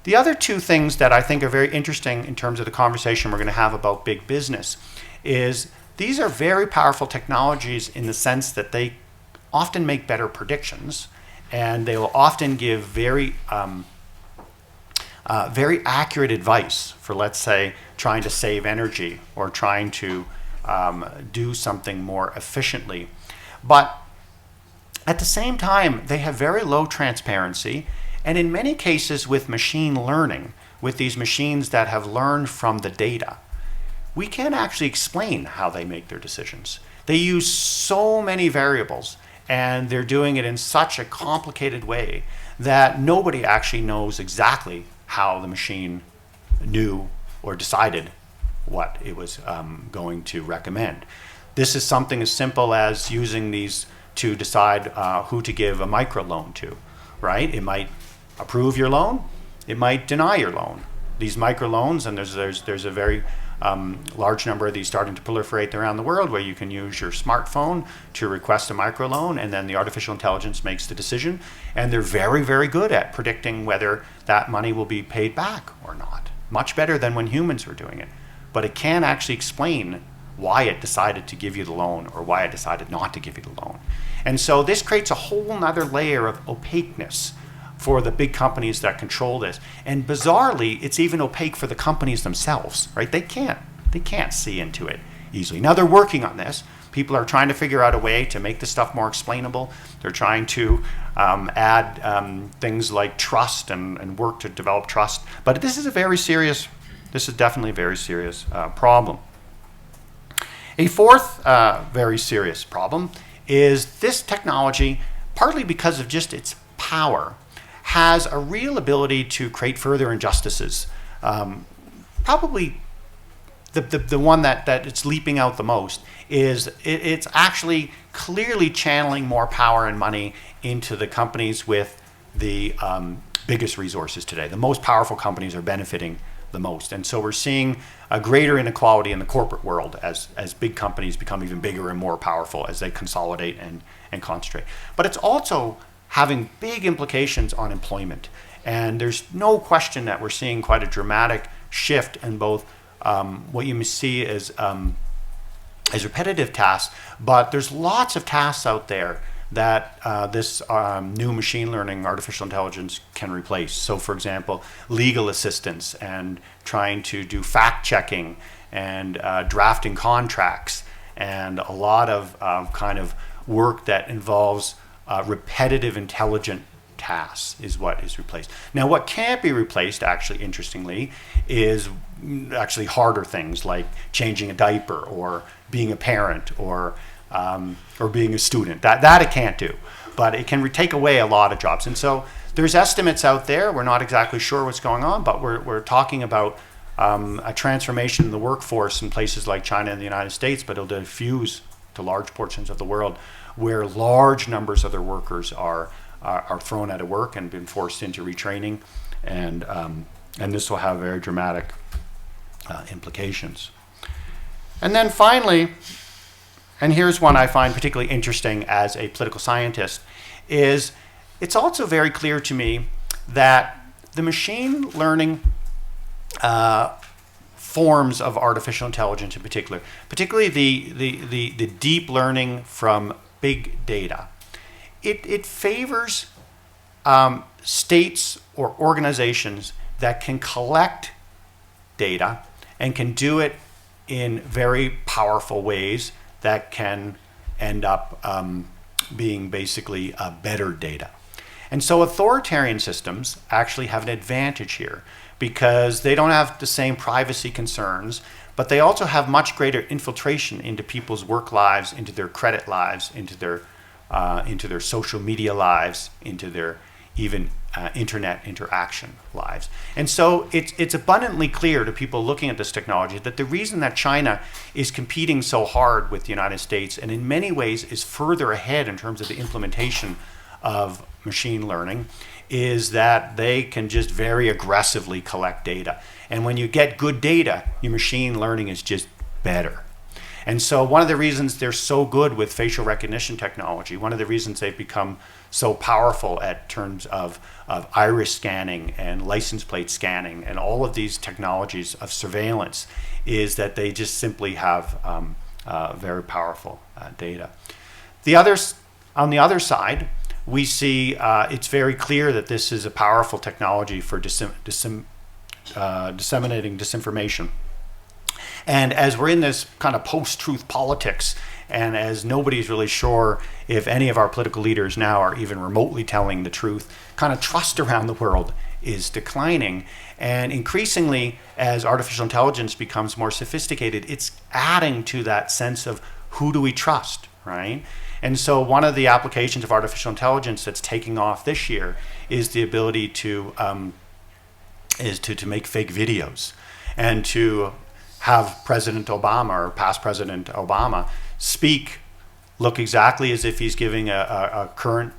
The other two things that I think are very interesting in terms of the conversation we're going to have about big business is these are very powerful technologies in the sense that they often make better predictions, and they will often give very accurate advice for, let's say, trying to save energy or trying to do something more efficiently. But at the same time, they have very low transparency, and in many cases with machine learning, with these machines that have learned from the data, we can't actually explain how they make their decisions. They use so many variables, and they're doing it in such a complicated way that nobody actually knows exactly how the machine knew or decided what it was going to recommend. This is something as simple as using these to decide who to give a microloan to, right? It might approve your loan, it might deny your loan. These microloans, and there's a very large number of these starting to proliferate around the world, where you can use your smartphone to request a microloan, and then the artificial intelligence makes the decision, and they're very, very good at predicting whether that money will be paid back or not. Much better than when humans were doing it. But it can actually explain why it decided to give you the loan or why it decided not to give you the loan. And so this creates a whole nother layer of opaqueness for the big companies that control this. And bizarrely, it's even opaque for the companies themselves, right? They can't see into it easily. Now they're working on this. People are trying to figure out a way to make this stuff more explainable. They're trying to add things like trust and work to develop trust. But this is definitely a very serious problem. A fourth very serious problem is this technology, partly because of just its power, has a real ability to create further injustices. Probably the one that it's leaping out the most is it's actually clearly channeling more power and money into the companies with the biggest resources today. The most powerful companies are benefiting the most. And so we're seeing a greater inequality in the corporate world as big companies become even bigger and more powerful as they consolidate and concentrate. But it's also having big implications on employment. And there's no question that we're seeing quite a dramatic shift in both what you see as repetitive tasks, but there's lots of tasks out there that this new machine learning, artificial intelligence can replace. So for example, legal assistance and trying to do fact checking and drafting contracts, and a lot of kind of work that involves repetitive intelligent tasks is what is replaced. Now what can't be replaced, actually interestingly, is actually harder things like changing a diaper or being a parent or being a student. That it can't do, but it can take away a lot of jobs. And so there's estimates out there. We're not exactly sure what's going on, but we're talking about a transformation in the workforce in places like China and the United States, but it'll diffuse to large portions of the world where large numbers of their workers are thrown out of work and been forced into retraining, and this will have very dramatic implications. And then finally, and here's one I find particularly interesting as a political scientist, is it's also very clear to me that the machine learning forms of artificial intelligence in particular, particularly the deep learning from big data, it favors states or organizations that can collect data and can do it in very powerful ways that can end up being basically better data. And so authoritarian systems actually have an advantage here because they don't have the same privacy concerns, but they also have much greater infiltration into people's work lives, into their credit lives, into their social media lives, into their even internet interaction lives. And so it's abundantly clear to people looking at this technology that the reason that China is competing so hard with the United States and in many ways is further ahead in terms of the implementation of machine learning is that they can just very aggressively collect data. And when you get good data, your machine learning is just better. And so one of the reasons they're so good with facial recognition technology, one of the reasons they've become so powerful at terms of iris scanning and license plate scanning and all of these technologies of surveillance is that they just simply have very powerful data. On the other side, we see it's very clear that this is a powerful technology for disseminating disinformation. And as we're in this kind of post-truth politics, and as nobody's really sure if any of our political leaders now are even remotely telling the truth, kind of trust around the world is declining. And increasingly, as artificial intelligence becomes more sophisticated, it's adding to that sense of who do we trust, right? And so one of the applications of artificial intelligence that's taking off this year is the ability to make fake videos and to have President Obama or past President Obama look exactly as if he's giving a current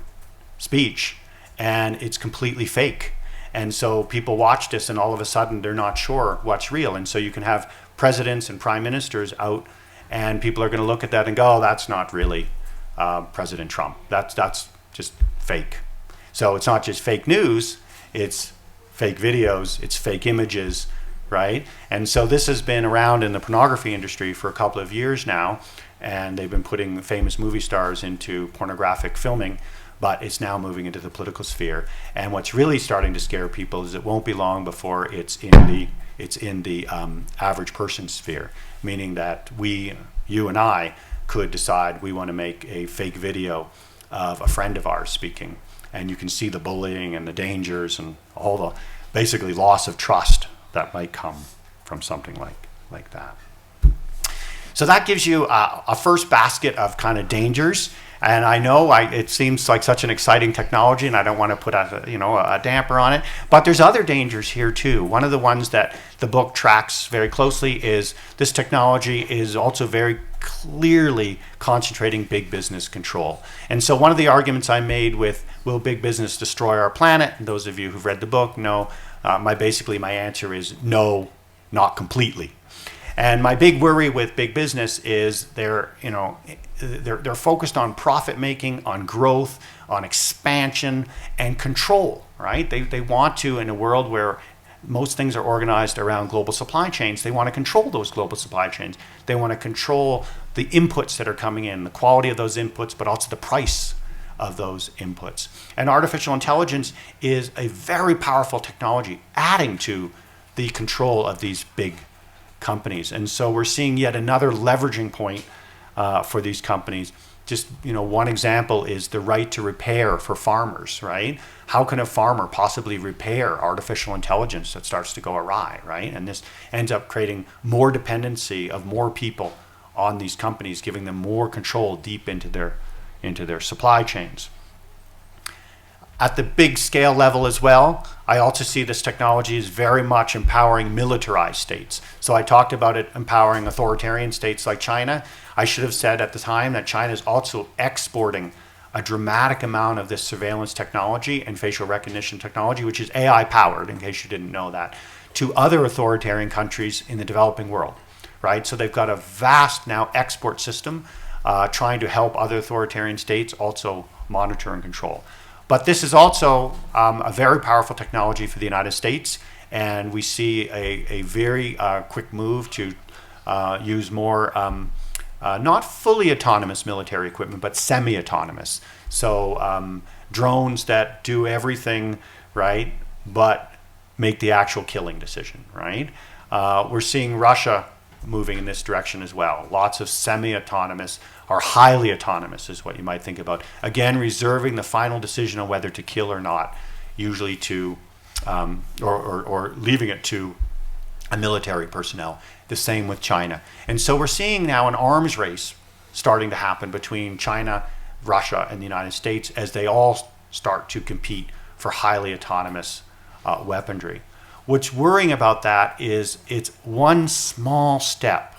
speech, and it's completely fake. And so people watch this and all of a sudden they're not sure what's real. And so you can have presidents and prime ministers out and people are going to look at that and go, oh, that's not really President Trump. That's just fake. So it's not just fake news, it's fake videos, it's fake images, right? And so this has been around in the pornography industry for a couple of years now, and they've been putting famous movie stars into pornographic filming, but it's now moving into the political sphere. And what's really starting to scare people is it won't be long before it's in the average person sphere, meaning that you and I, could decide we want to make a fake video of a friend of ours speaking, and you can see the bullying and the dangers and all the basically loss of trust that might come from something like that. So that gives you a first basket of kind of dangers. And I know it seems like such an exciting technology, and I don't want to put a damper on it. But there's other dangers here too. One of the ones that the book tracks very closely is this technology is also very clearly concentrating big business control. And so one of the arguments I made with will big business destroy our planet? And those of you who've read the book know my answer is no, not completely. And my big worry with big business is they're focused on profit making, on growth, on expansion, and control, right? They want to, in a world where most things are organized around global supply chains, they want to control those global supply chains. They want to control the inputs that are coming in, the quality of those inputs, but also the price of those inputs. And artificial intelligence is a very powerful technology adding to the control of these big companies. And so we're seeing yet another leveraging point for these companies. Just one example is the right to repair for farmers, right? How can a farmer possibly repair artificial intelligence that starts to go awry, right? And this ends up creating more dependency of more people on these companies, giving them more control deep into their supply chains. At the big scale level as well, I also see this technology is very much empowering militarized states. So I talked about it empowering authoritarian states like China. I should have said at the time that China is also exporting a dramatic amount of this surveillance technology and facial recognition technology, which is AI powered, in case you didn't know that, to other authoritarian countries in the developing world, right? So they've got a vast now export system trying to help other authoritarian states also monitor and control. But this is also a very powerful technology for the United States, and we see a very quick move to use more not fully autonomous military equipment, but semi-autonomous. So drones that do everything, right, but make the actual killing decision, right? We're seeing Russia moving in this direction as well. Lots of semi-autonomous or highly autonomous is what you might think about. Again, reserving the final decision on whether to kill or not, usually to, or leaving it to a military personnel. The same with China. And so we're seeing now an arms race starting to happen between China, Russia, and the United States as they all start to compete for highly autonomous weaponry. What's worrying about that is it's one small step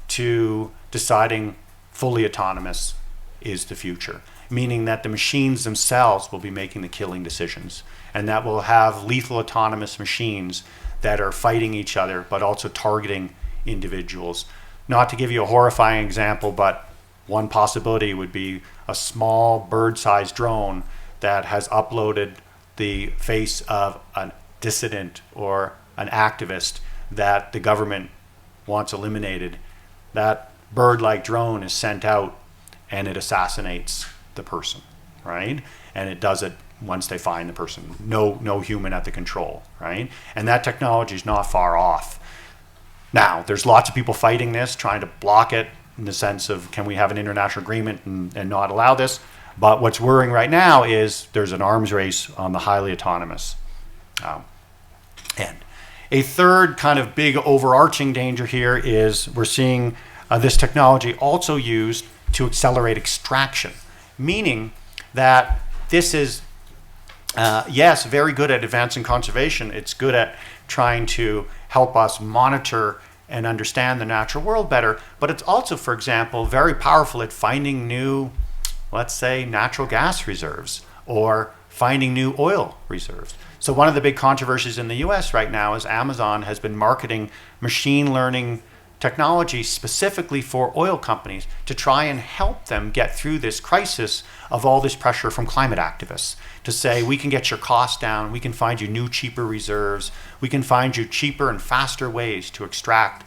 to deciding fully autonomous is the future, meaning that the machines themselves will be making the killing decisions, and that we'll have lethal autonomous machines that are fighting each other but also targeting individuals. Not to give you a horrifying example, but one possibility would be a small bird-sized drone that has uploaded the face of a dissident or an activist that the government wants eliminated. That bird-like drone is sent out and it assassinates the person, right? And it does it once they find the person. No human at the control, right? And that technology is not far off. Now, there's lots of people fighting this, trying to block it in the sense of, can we have an international agreement and not allow this? But what's worrying right now is there's an arms race on the highly autonomous end. A third kind of big overarching danger here is we're seeing this technology also used to accelerate extraction, meaning that this is, yes, very good at advancing conservation. It's good at trying to help us monitor and understand the natural world better, but it's also, for example, very powerful at finding new, let's say, natural gas reserves or finding new oil reserves. So one of the big controversies in the US right now is Amazon has been marketing machine learning technology specifically for oil companies to try and help them get through this crisis of all this pressure from climate activists to say, we can get your costs down, we can find you new, cheaper reserves, we can find you cheaper and faster ways to extract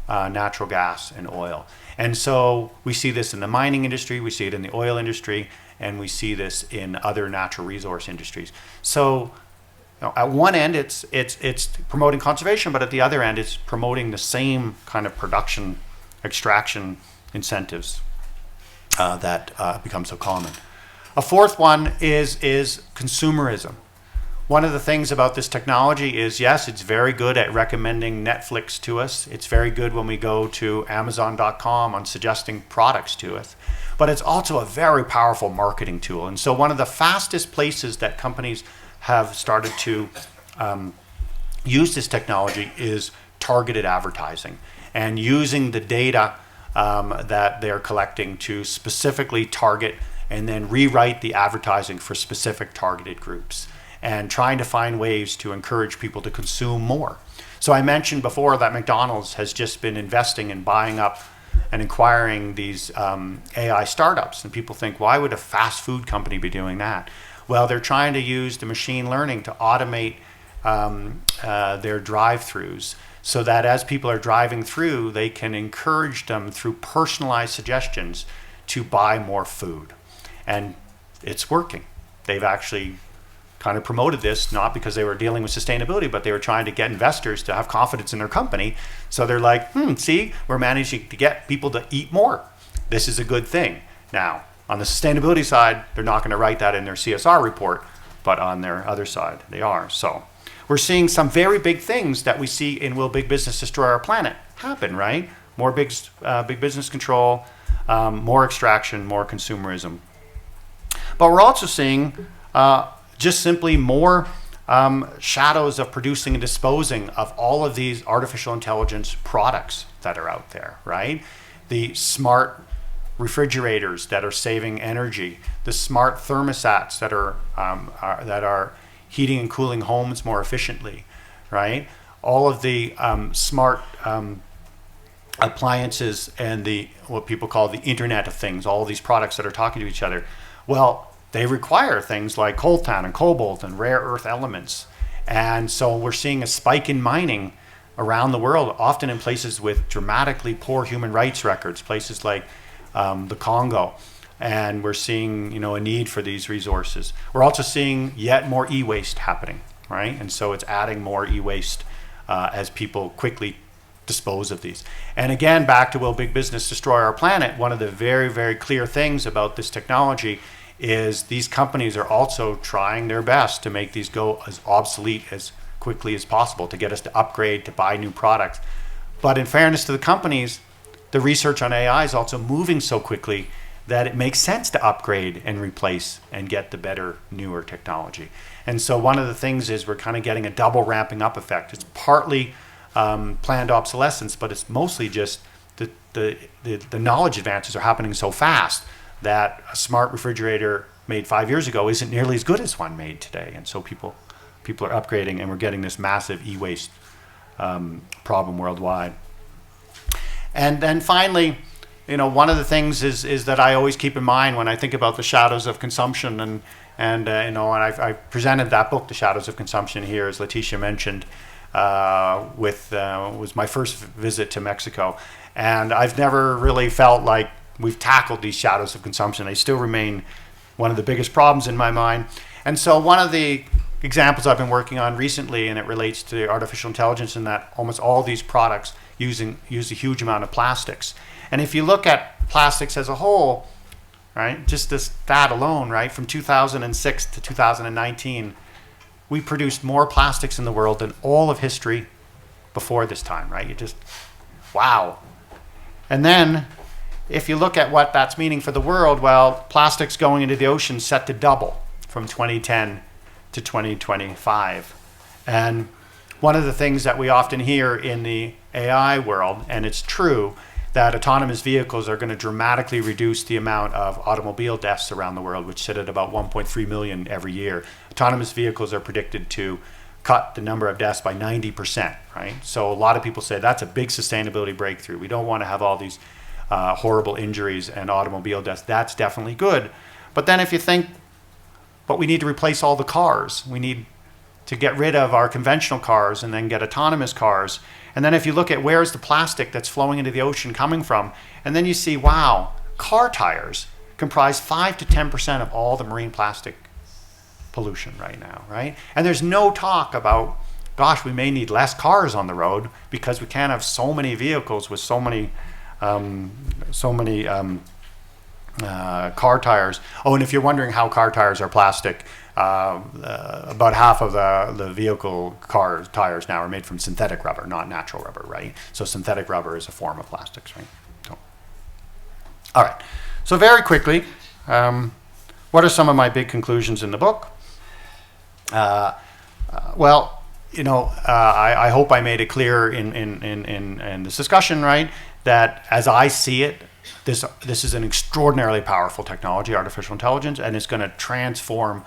natural gas and oil. And so we see this in the mining industry, we see it in the oil industry, and we see this in other natural resource industries. So at one end, it's promoting conservation, but at the other end, it's promoting the same kind of production, extraction incentives that become so common. A fourth one is consumerism. One of the things about this technology is, yes, it's very good at recommending Netflix to us. It's very good when we go to Amazon.com on suggesting products to us. But it's also a very powerful marketing tool. And so one of the fastest places that companies have started to use this technology is targeted advertising and using the data that they're collecting to specifically target and then rewrite the advertising for specific targeted groups and trying to find ways to encourage people to consume more. So I mentioned before that McDonald's has just been investing in buying up and acquiring these AI startups, and people think, why would a fast food company be doing that? Well, they're trying to use the machine learning to automate their drive-thrus so that as people are driving through, they can encourage them through personalized suggestions to buy more food. And it's working. They've actually kind of promoted this, not because they were dealing with sustainability, but they were trying to get investors to have confidence in their company. So they're like, see, we're managing to get people to eat more. This is a good thing. Now, on the sustainability side, they're not going to write that in their CSR report, but on their other side, they are. So we're seeing some very big things that we see in Will Big Business Destroy Our Planet happen, right? More big business control, more extraction, more consumerism. But we're also seeing just simply more shadows of producing and disposing of all of these artificial intelligence products that are out there, right? The smart refrigerators that are saving energy, the smart thermostats that are heating and cooling homes more efficiently, right? All of the smart appliances and the what people call the Internet of Things, all of these products that are talking to each other. Well, they require things like coltan and cobalt and rare earth elements. And so we're seeing a spike in mining around the world, often in places with dramatically poor human rights records, places like the Congo. And we're seeing, a need for these resources. We're also seeing yet more e-waste happening, right? And so it's adding more e-waste as people quickly dispose of these. And again, back to will big business destroy our planet? One of the very, very clear things about this technology is these companies are also trying their best to make these go as obsolete as quickly as possible, to get us to upgrade, to buy new products. But in fairness to the companies, the research on AI is also moving so quickly that it makes sense to upgrade and replace and get the better, newer technology. And so one of the things is we're kind of getting a double ramping up effect. It's partly planned obsolescence, but it's mostly just the knowledge advances are happening so fast that a smart refrigerator made 5 years ago isn't nearly as good as one made today. And so people are upgrading, and we're getting this massive e-waste problem worldwide. And then finally, one of the things is that I always keep in mind when I think about the shadows of consumption, and I presented that book, The Shadows of Consumption, here, as Leticia mentioned, was my first visit to Mexico. And I've never really felt like we've tackled these shadows of consumption. They still remain one of the biggest problems in my mind. And so one of the examples I've been working on recently, and it relates to artificial intelligence, in that almost all these products use a huge amount of plastics. And if you look at plastics as a whole, right, just that alone, right, from 2006 to 2019, we produced more plastics in the world than all of history before this time, right? You just, wow. And then if you look at what that's meaning for the world, well, plastics going into the ocean set to double from 2010 to 2025. And one of the things that we often hear in the AI world, and it's true, that autonomous vehicles are going to dramatically reduce the amount of automobile deaths around the world, which sit at about 1.3 million every year. Autonomous vehicles are predicted to cut the number of deaths by 90%, right? So a lot of people say that's a big sustainability breakthrough. We don't want to have all these horrible injuries and automobile deaths. That's definitely good. But then if you think, but we need to replace all the cars. We need to get rid of our conventional cars and then get autonomous cars. And then if you look at where's the plastic that's flowing into the ocean coming from, and then you see, wow, car tires comprise 5 to 10% of all the marine plastic pollution right now, right? And there's no talk about, gosh, we may need less cars on the road because we can't have so many vehicles with so many car tires. Oh, and if you're wondering how car tires are plastic, about half of the vehicle car tires now are made from synthetic rubber, not natural rubber, right? So synthetic rubber is a form of plastics, right? So, all right. So very quickly, what are some of my big conclusions in the book? Well, I hope I made it clear in this discussion, right, that as I see it, this is an extraordinarily powerful technology, artificial intelligence, and it's going to transform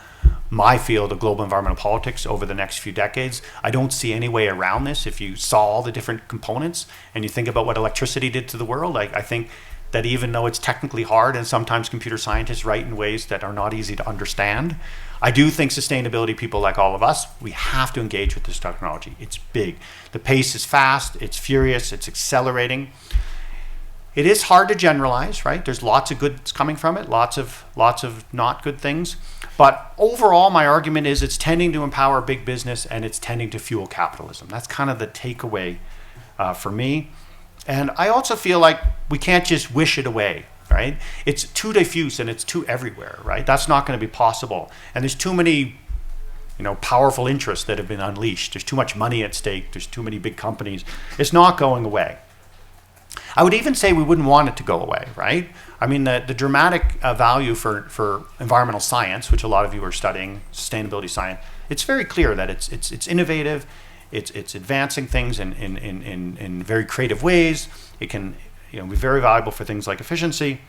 my field of global environmental politics over the next few decades. I don't see any way around this. If you saw all the different components and you think about what electricity did to the world, I think that even though it's technically hard and sometimes computer scientists write in ways that are not easy to understand, I do think sustainability people like all of us, we have to engage with this technology. It's big. The pace is fast, it's furious, it's accelerating. It is hard to generalize, right? There's lots of good coming from it, lots of not good things. But overall, my argument is it's tending to empower big business and it's tending to fuel capitalism. That's kind of the takeaway for me. And I also feel like we can't just wish it away, right? It's too diffuse and it's too everywhere, right? That's not going to be possible. And there's too many, powerful interests that have been unleashed. There's too much money at stake. There's too many big companies. It's not going away. I would even say we wouldn't want it to go away, right? I mean, the dramatic value for environmental science, which a lot of you are studying, sustainability science, it's very clear that it's innovative, it's advancing things in very creative ways. It can be very valuable for things like efficiency.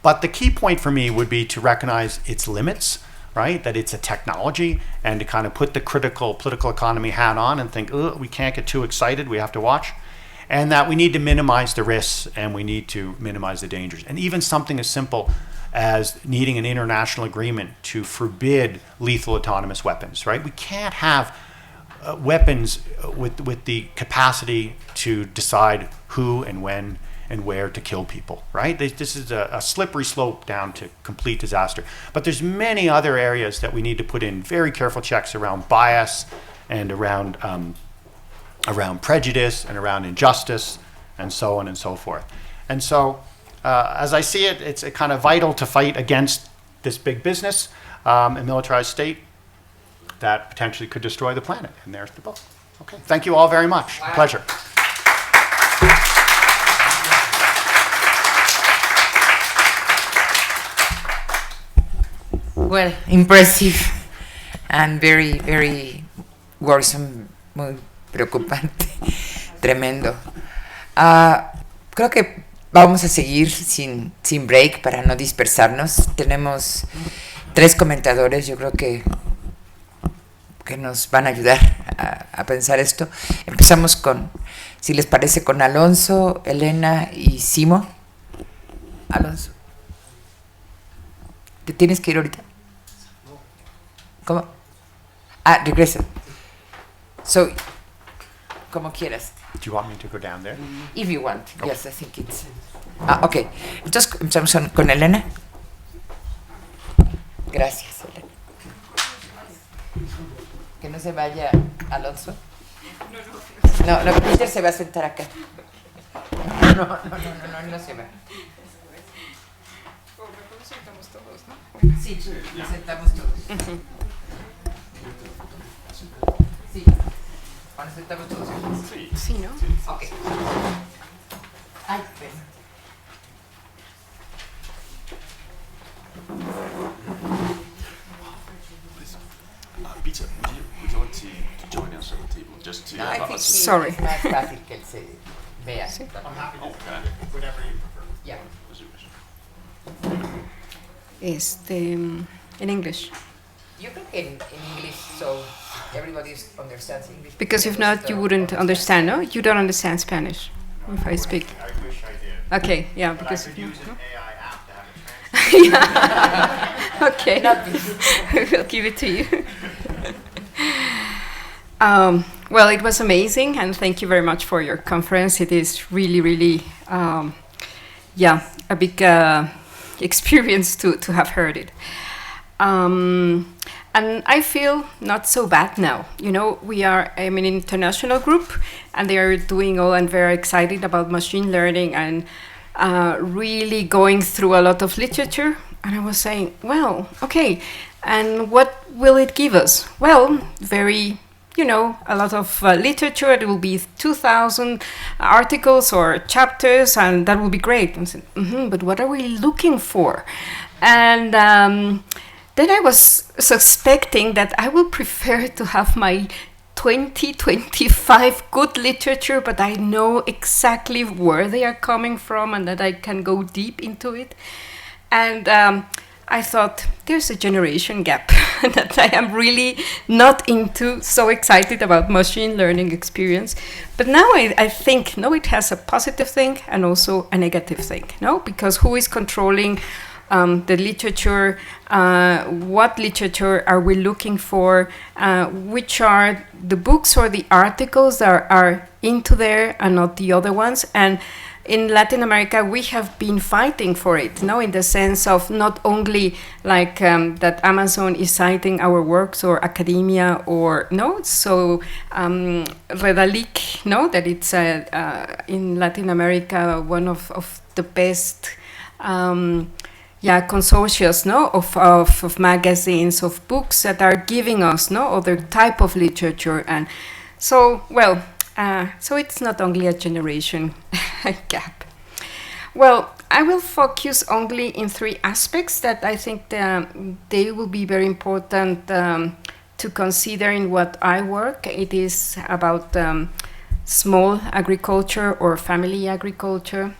But the key point for me would be to recognize its limits, right? That it's a technology, and to kind of put the critical political economy hat on and think, we can't get too excited, we have to watch. And that we need to minimize the risks and we need to minimize the dangers. And even something as simple as needing an international agreement to forbid lethal autonomous weapons, right? We can't have weapons with the capacity to decide who and when and where to kill people, right? This is a slippery slope down to complete disaster. But there's many other areas that we need to put in very careful checks around bias and around around prejudice and around injustice and so on and so forth. And so, as I see it, it's kind of vital to fight against this big business, a militarized state that potentially could destroy the planet. And there's the book. Okay, thank you all very much. Wow. Pleasure. Well, impressive and very, very worrisome, muy preocupante, tremendo. Creo que vamos a seguir sin break para no dispersarnos. Tenemos 3 comentadores, yo creo que nos van a ayudar a pensar esto. Empezamos con, si les parece, con Alonso, Elena y Simo. Alonso. ¿Te tienes que ir ahorita? ¿Cómo? Regresa. So, como quieras. Do you want me to go down there? If you want. Okay. Yes, I think it's... ok. Entonces empezamos con Elena. Gracias, Elena. Que no se vaya Alonso. No, Peter se va a sentar acá. No se va. O mejor nos sentamos todos, ¿no? Sí, nos sentamos todos. Sí. ¿O nos sentamos todos? Sí, ¿no? Ok. Ay, ven. Peter, would you like to join us at the table? Just to No, I think Sorry. es más fácil que él se vea. Sí. I'm happy to Okay. whatever you prefer. Yeah. As you wish. In English. Yo creo que en English, so everybody understands English. Because if not, you wouldn't understand, no? You don't understand Spanish if I speak. I wish I did. Okay, yeah, But I because could if use not, an AI app to have a no? Okay, Not this. we'll give it to you. Well, it was amazing, and thank you very much for your conference. It is really, really, a big experience to have heard it. And I feel not so bad now. You know, I'm an international group, and they are doing all and very excited about machine learning and really going through a lot of literature. And I was saying, well, okay, and what will it give us? Well, a lot of literature. It will be 2,000 articles or chapters, and that will be great. And I said, but what are we looking for? And then I was suspecting that I will prefer to have my 25 good literature, but I know exactly where they are coming from and that I can go deep into it. And I thought, there's a generation gap that I am really not into, so excited about machine learning experience. But now I think, no, it has a positive thing and also a negative thing, no? Because who is controlling the literature? What literature are we looking for? Which are the books or the articles that are into there and not the other ones? And in Latin America, we have been fighting for it, no, in the sense of not only like that Amazon is citing our works or academia or no, so Redalic, no, that it's in Latin America one of the best consortia, no, of magazines, of books that are giving us no other type of literature. And so, well, so it's not only a generation gap. Well, I will focus only in 3 aspects that I think they will be very important to consider in what I work. It is about small agriculture or family agriculture.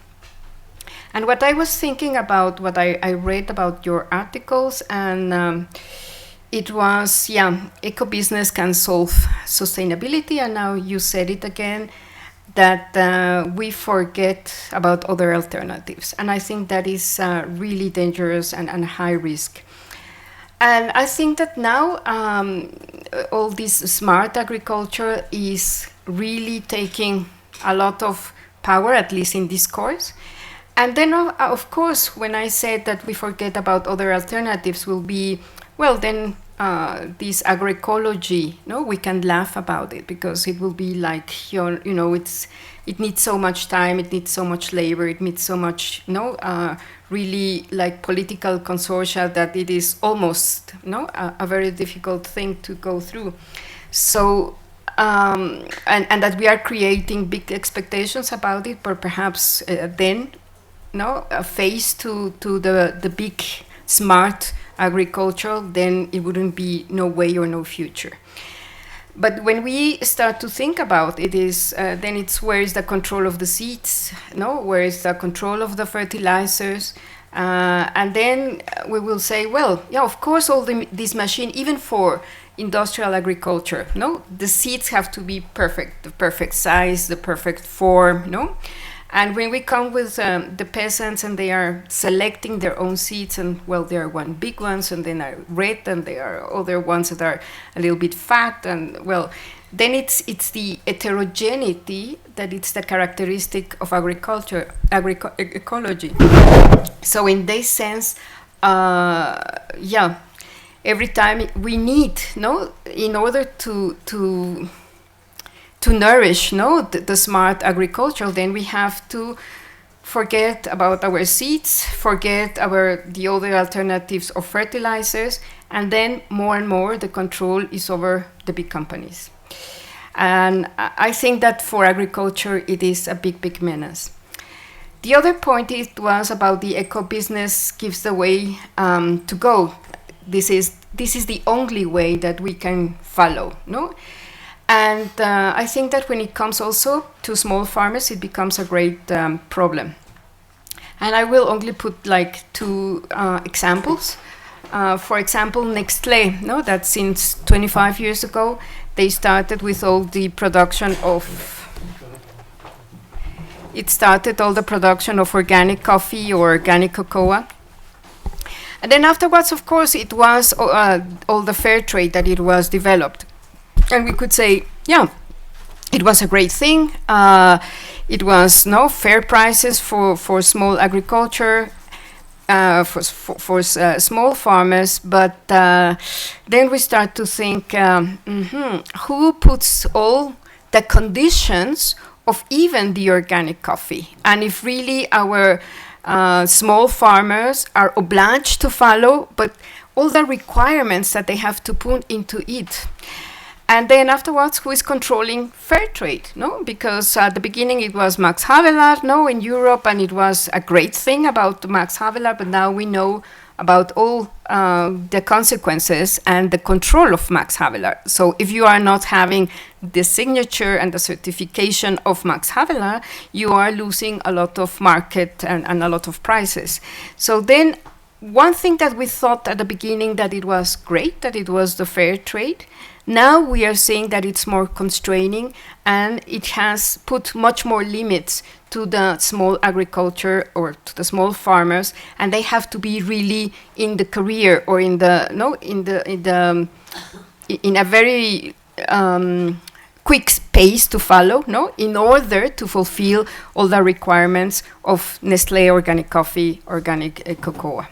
And what I was thinking about, what I read about your articles, and it was, eco-business can solve sustainability, and now you said it again, that we forget about other alternatives. And I think that is really dangerous and high risk. And I think that now all this smart agriculture is really taking a lot of power, at least in this course. And then, of course, when I said that we forget about other alternatives, will be, well, then this agroecology, no, we can laugh about it because it will be like, you know, it needs so much time, it needs so much labor, it needs so much, really like political consortia that it is almost, a very difficult thing to go through. So, and that we are creating big expectations about it, but perhaps then, a phase to the big smart agriculture, then it wouldn't be no way or no future. But when we start to think about it, then it's where is the control of the seeds, where is the control of the fertilizers, and then we will say, well, yeah, of course, all this machine, even for industrial agriculture, the seeds have to be perfect, the perfect size, the perfect form, And when we come with the peasants and they are selecting their own seeds, and well, there are one big ones and then are red, and there are other ones that are a little bit fat, and well, then it's the heterogeneity that it's the characteristic of agriculture, ecology. So in this sense, every time we need, in order to nourish, the smart agriculture, then we have to forget about our seeds, forget the other alternatives of fertilizers, and then more and more the control is over the big companies. And I think that for agriculture it is a big, big menace. The other point was about the eco-business gives the way to go. This is the only way that we can follow, And I think that when it comes also to small farmers, it becomes a great problem. And I will only put like two examples. For example, Nestlé, that since 25 years ago, they started with all the production of organic coffee or organic cocoa. And then afterwards, of course, it was all the fair trade that it was developed. And we could say, yeah, it was a great thing. It was fair prices for small agriculture, for small farmers. But then we start to think, who puts all the conditions of even the organic coffee? And if really our small farmers are obliged to follow, but all the requirements that they have to put into it. And then afterwards, who is controlling fair trade? Because at the beginning it was Max Havelaar, in Europe, and it was a great thing about Max Havelaar. But now we know about all the consequences and the control of Max Havelaar. So if you are not having the signature and the certification of Max Havelaar, you are losing a lot of market and a lot of prices. So then one thing that we thought at the beginning that it was great, that it was the fair trade. Now we are saying that it's more constraining, and it has put much more limits to the small agriculture or to the small farmers, and they have to be really in the career or in a very quick pace to follow, in order to fulfill all the requirements of Nestlé organic coffee, organic cocoa.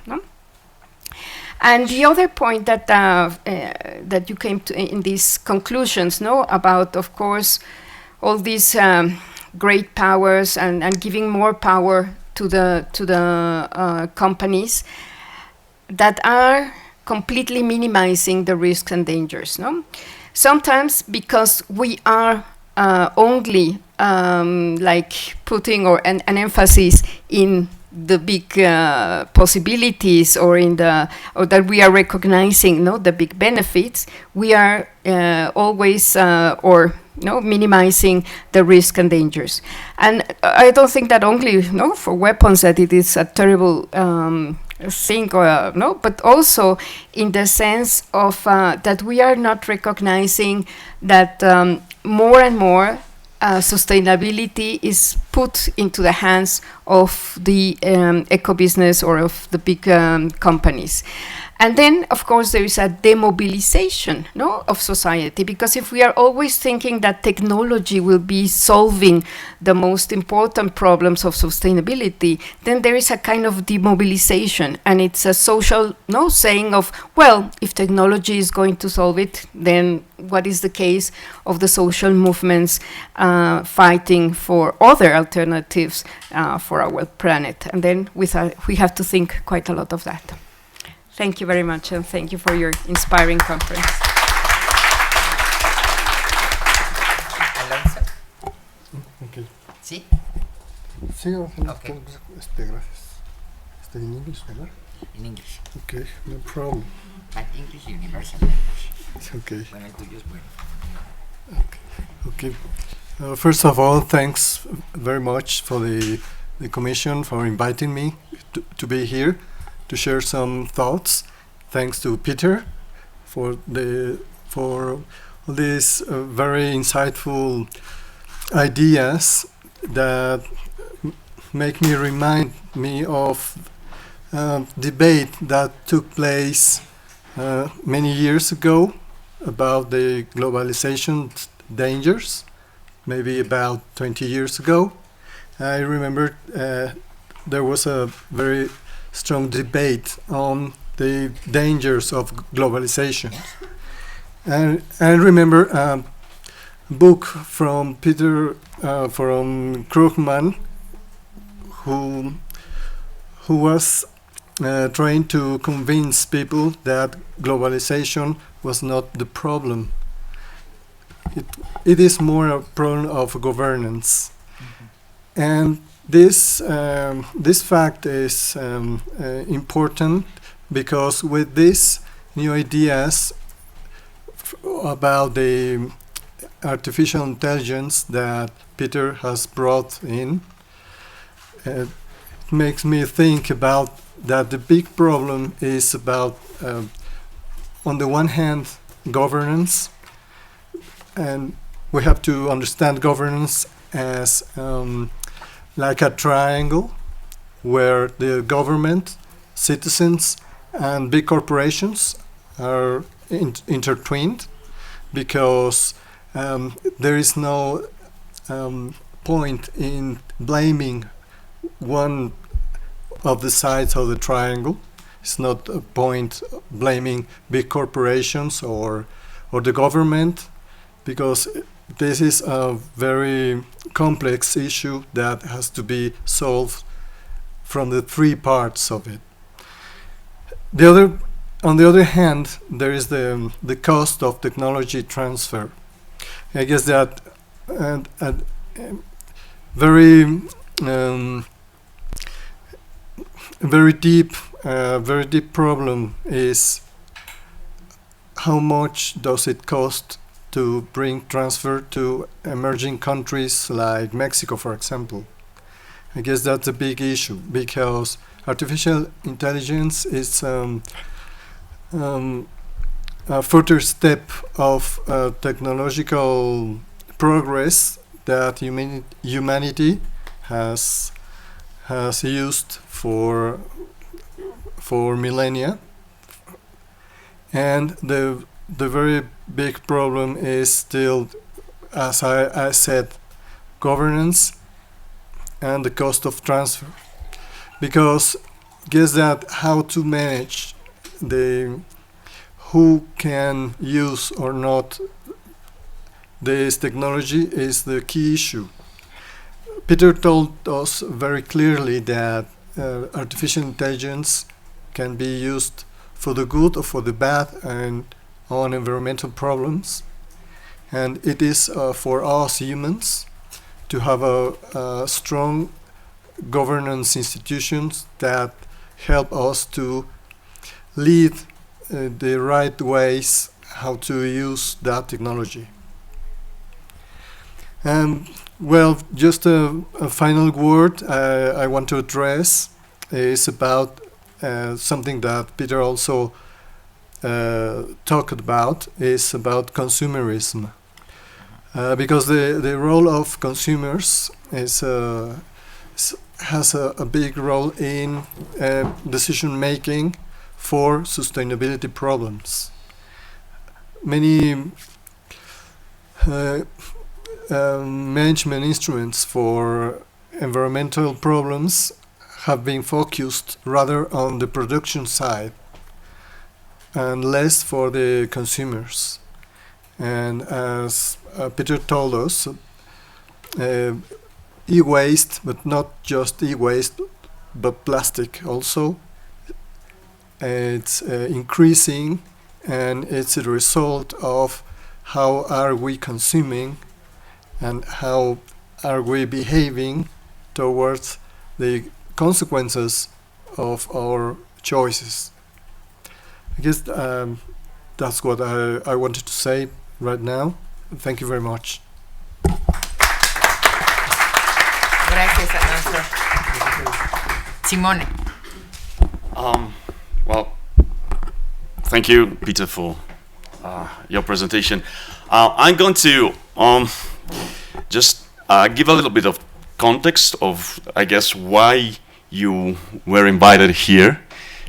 And the other point that that you came to in these conclusions, about, of course, all these great powers and giving more power to the companies that are completely minimizing the risks and dangers. Sometimes because we are only like putting an emphasis in the big possibilities or that we are recognizing the big benefits, we are always minimizing the risk and dangers. And I don't think that only for weapons that it is a terrible thing, but also in the sense of that we are not recognizing that more and more sustainability is put into the hands of the eco-business or of the big companies. And then, of course, there is a demobilization, no, of society, because if we are always thinking that technology will be solving the most important problems of sustainability, then there is a kind of demobilization, and it's a social saying of, well, if technology is going to solve it, then what is the case of the social movements fighting for other alternatives for our planet? And then we have to think quite a lot of that. Thank you very much, and thank you for your inspiring conference. Alonso. Okay. ¿Sí? Sí, Okay. gracias. In English, ¿verdad? In English. Okay, no problem. But English universal language. It's okay. Bueno, el tuyo es bueno. Okay. First of all, thanks very much for the Commission for inviting me to be here to share some thoughts. Thanks to Peter for these very insightful ideas that make me remind me of debate that took place many years ago about the globalization dangers, maybe about 20 years ago. I remember there was a very strong debate on the dangers of globalization. And I remember a book from Peter from Krugman, who was trying to convince people that globalization was not the problem. It is more a problem of governance. Mm-hmm. And this fact is important because with these new ideas about the artificial intelligence that Peter has brought in, it makes me think about that the big problem is about, on the one hand, governance, and we have to understand governance as like a triangle where the government, citizens, and big corporations are intertwined, because there is no point in blaming one of the sides of the triangle. It's not a point blaming big corporations or the government, because this is a very complex issue that has to be solved from the three parts of it. On the other hand, there is the cost of technology transfer. I guess that a very deep problem is how much does it cost to bring transfer to emerging countries like Mexico, for example. I guess that's a big issue, because artificial intelligence is a further step of technological progress that humanity has used for millennia, and the very big problem is still, as I said, governance and the cost of transfer. Because guess that how to manage who can use or not this technology is the key issue. Peter told us very clearly that artificial intelligence can be used for the good or for the bad and on environmental problems, and it is for us humans to have a strong governance institutions that help us to lead the right ways how to use that technology. Well, just a final word I want to address is about something that Peter also talked about, is about consumerism. Because the role of consumers has a big role in decision making for sustainability problems. Many management instruments for environmental problems have been focused rather on the production side and less for the consumers. And as Peter told us, e-waste, but not just e-waste, but plastic also, it's increasing, and it's a result of how are we consuming and how are we behaving towards the consequences of our choices. I guess that's what I wanted to say right now. Thank you very much. Gracias a nuestro Simone. Well, thank you, Peter, for your presentation. I'm going to just give a little bit of context of, I guess, why you were invited here,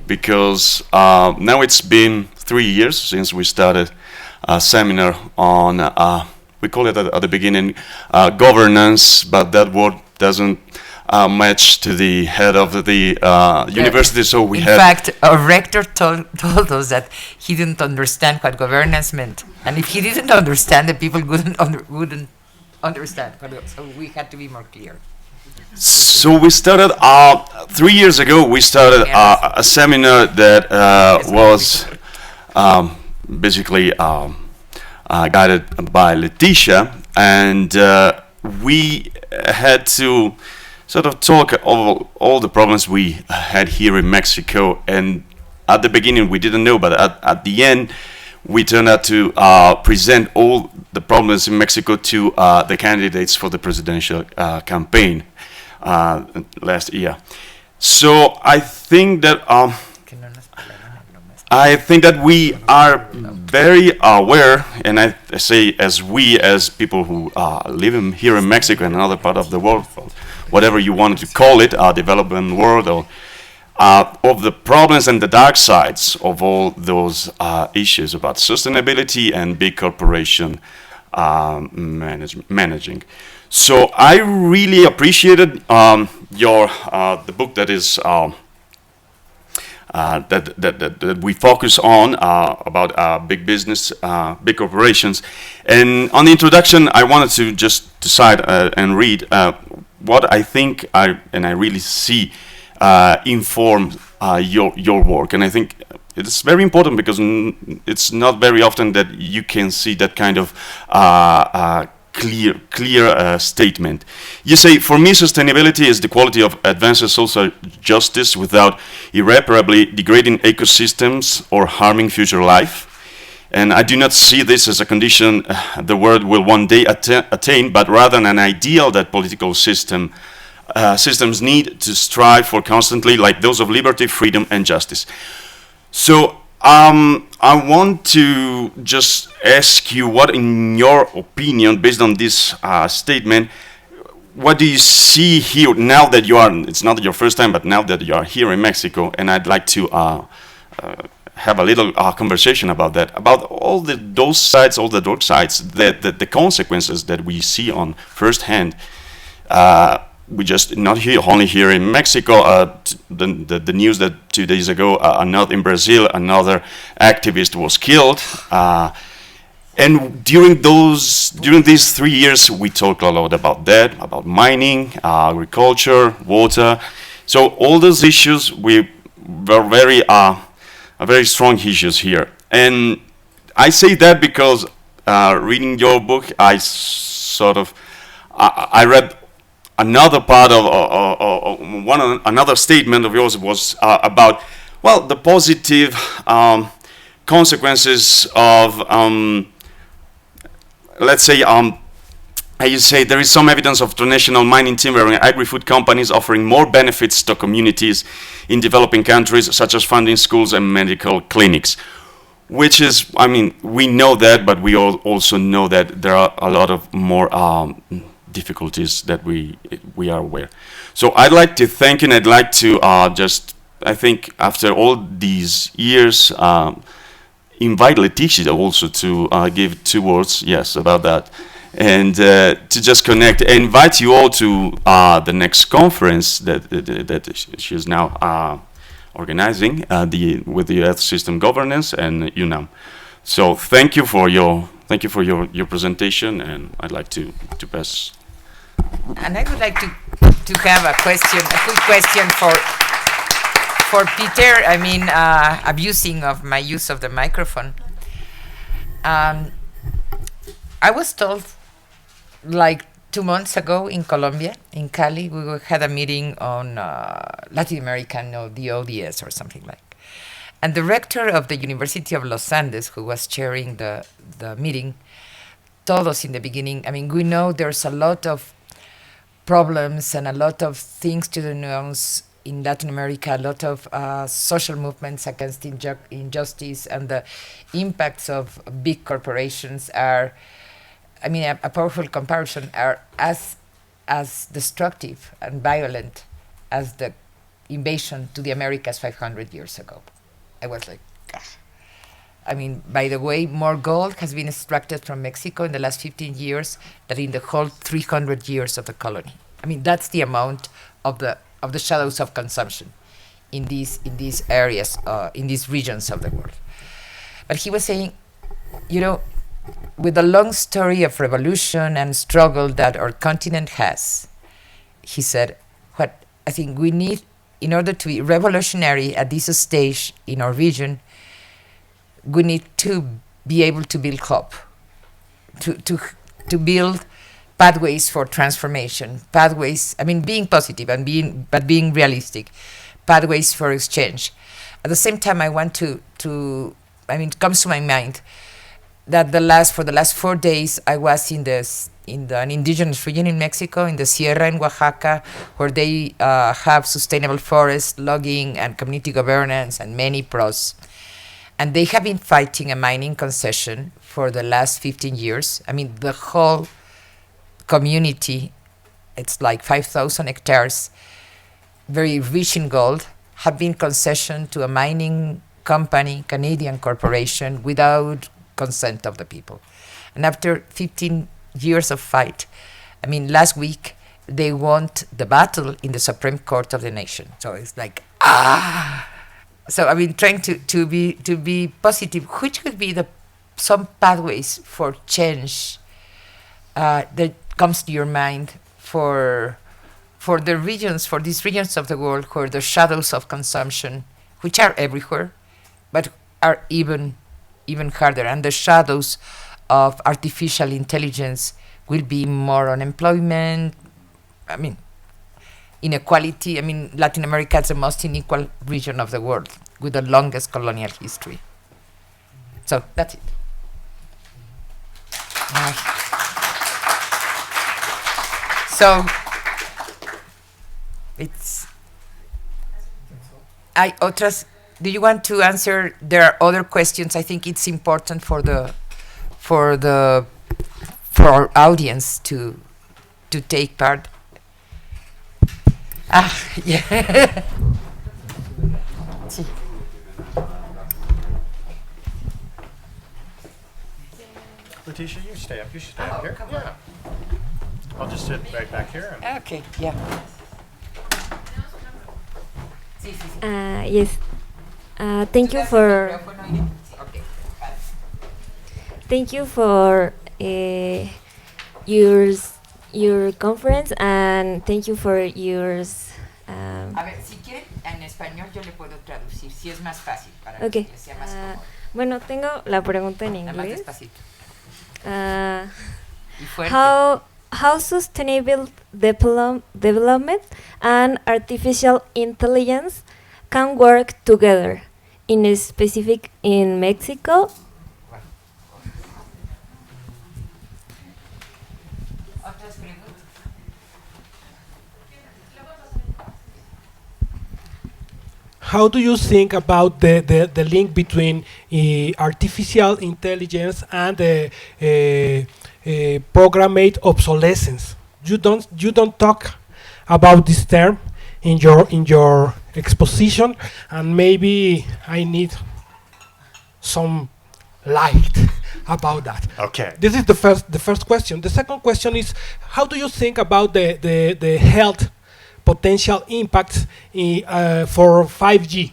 because now it's been 3 years since we started a seminar on, we call it at the beginning, governance, but that word doesn't match to the head of the university, so we had... In fact, our rector told us that he didn't understand what governance meant, and if he didn't understand, the people wouldn't understand, so we had to be more clear. So we started, 3 years ago, we started a seminar that was basically guided by Leticia, and we had to sort of talk all the problems we had here in Mexico. And at the beginning we didn't know, but at the end we turned out to present all the problems in Mexico to the candidates for the presidential campaign last year. So I think that we are very aware, and I say as people who live here in Mexico and another part of the world, whatever you want to call it, development world, or of the problems and the dark sides of all those issues about sustainability and big corporation managing. So I really appreciated the book that is that we focus on about big business, big corporations. And on the introduction, I wanted to just decide and read what I think I really see inform your work. And I think it's very important because it's not very often that you can see that kind of clear statement. You say, for me, sustainability is the quality of advancing social justice without irreparably degrading ecosystems or harming future life. And I do not see this as a condition the world will one day attain, but rather an ideal that political systems need to strive for constantly, like those of liberty, freedom, and justice. So I want to just ask you, what, in your opinion, based on this statement, what do you see here now that you are, it's not your first time, but now that you are here in Mexico, and I'd like to have a little conversation about that, about all those sides, all the dark sides, the consequences that we see on first hand. We just not here, only here in Mexico. The news that 2 days ago, in Brazil, another activist was killed. And during these 3 years, we talked a lot about that, about mining, agriculture, water. So all those issues were very strong issues here. And I say that because reading your book, I read another part of another statement of yours was about, well, the positive consequences of, let's say, you say there is some evidence of traditional mining, timber, and agri-food companies offering more benefits to communities in developing countries, such as funding schools and medical clinics. Which is, I mean, we know that, but we also know that there are a lot of more difficulties that we are aware. So I'd like to thank you, and I'd like to just I think after all these years, invite Leticia also to give 2 words, yes, about that, and to just connect. I invite you all to the next conference that she's now organizing with the Earth System Governance and UNAM. So thank you for your presentation, and I'd like to pass. And I would like to have a quick question for Peter. I mean, abusing of my use of the microphone. I was told, like 2 months ago in Colombia, in Cali, we had a meeting on Latin American, or the ODS or something like. And the rector of the University of Los Andes, who was chairing the meeting, told us in the beginning, I mean, we know there's a lot of problems and a lot of things to denounce in Latin America, a lot of social movements against injustice, and the impacts of big corporations are, I mean, a powerful comparison, are as destructive and violent as the invasion to the Americas 500 years ago. I was like, ah. I mean, by the way, more gold has been extracted from Mexico in the last 15 years than in the whole 300 years of the colony. I mean, that's the amount of the shadows of consumption in these areas, in these regions of the world. But he was saying, you know, with the long story of revolution and struggle that our continent has, he said, what I think we need in order to be revolutionary at this stage in our region, we need to be able to build hope, to build pathways for transformation, pathways, I mean, being positive and being realistic, pathways for exchange. At the same time, I want to I mean, it comes to my mind that for the last 4 days, I was in an indigenous region in Mexico, in the Sierra in Oaxaca, where they have sustainable forest, logging, and community governance, and many pros. And they have been fighting a mining concession for the last 15 years. I mean, the whole community, it's like 5,000 hectares, very rich in gold, have been concessioned to a mining company, Canadian corporation, without consent of the people. And after 15 years of fight, I mean, last week, they won the battle in the Supreme Court of the nation. So it's like, So I mean, trying to be positive, which could be some pathways for change that comes to your mind for the regions, for these regions of the world where the shadows of consumption, which are everywhere, but are even harder, and the shadows of artificial intelligence will be more unemployment, I mean, inequality. I mean, Latin America is the most unequal region of the world with the longest colonial history. So that's it. So it's do you want to answer? There are other questions. I think it's important for our audience to take part. Yeah. Sí. Leticia, you stay up. You should stay up here. Yeah. I'll just sit right back here. Okay. Yeah. Yes. Thank you for. Thank you for your conference, and thank you for yours. A ver, si quieren en español yo le puedo traducir, si es más fácil para okay. que sea más cómodo. Bueno, tengo la pregunta en Nada más inglés. despacito. Y fuerte. How sustainable development and artificial intelligence can work together, in specific in Mexico? How do you think about the link between artificial intelligence and the programmed obsolescence? You don't talk about this term in your exposition, and maybe I need some light about that. Okay. This is the first question. The second question is, how do you think about the health potential impacts for 5G?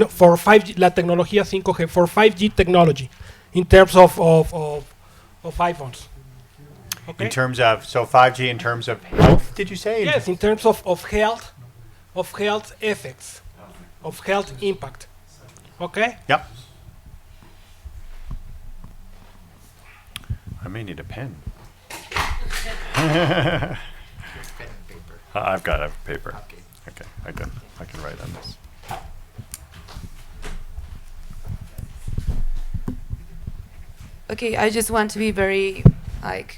For 5G, la tecnología 5G, for 5G technology, in terms of iPhones. Okay? In terms of, so 5G in terms of health, did you say? Yes, in terms of health effects, of health impact. Okay? Yep. I may need a pen. I've got a paper. Okay, I can write on this. Okay, I just want to be very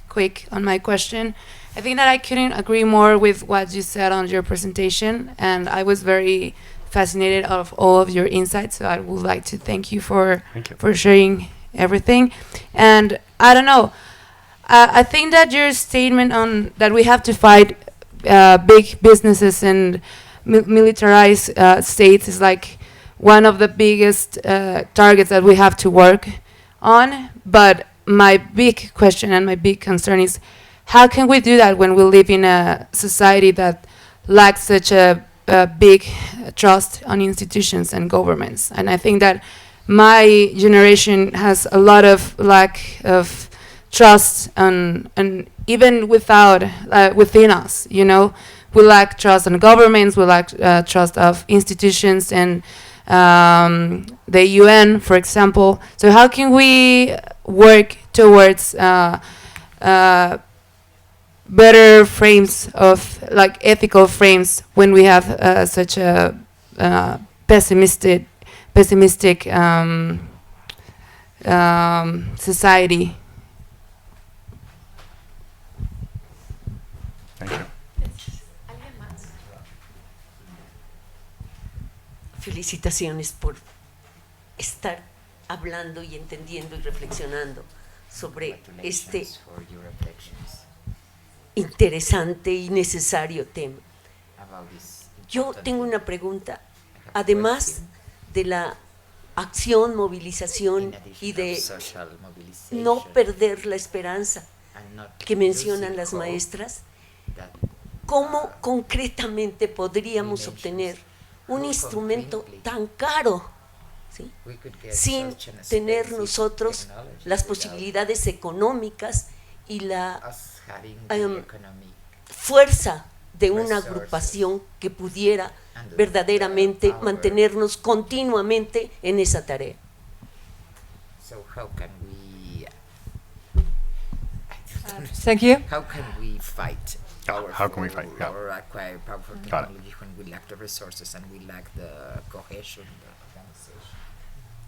quick on my question. I think that I couldn't agree more with what you said on your presentation, and I was very fascinated of all of your insights. So I would like to thank you for sharing everything. And I don't know, I think that your statement on that we have to fight big businesses and militarized states is like one of the biggest targets that we have to work on. But my big question and my big concern is, how can we do that when we live in a society that lacks such a big trust on institutions and governments? And I think that my generation has a lot of lack of trust, and even within us, you know, we lack trust in governments, we lack trust of institutions and the UN, for example. So how can we work towards better frames of ethical frames when we have such a pessimistic society? Thank you. Felicitaciones por estar hablando y entendiendo y reflexionando sobre este interesante y necesario tema. Yo tengo una pregunta. Además de la acción, movilización y de no perder la esperanza que mencionan las maestras, ¿cómo concretamente podríamos obtener un instrumento tan caro, ¿sí?, sin tener nosotros las posibilidades económicas y la fuerza de una agrupación que pudiera verdaderamente mantenernos continuamente en esa tarea? Thank you. How can we fight? How can we fight? Yeah. Or acquire powerful technology when we lack the resources and we lack the cohesion, the organization?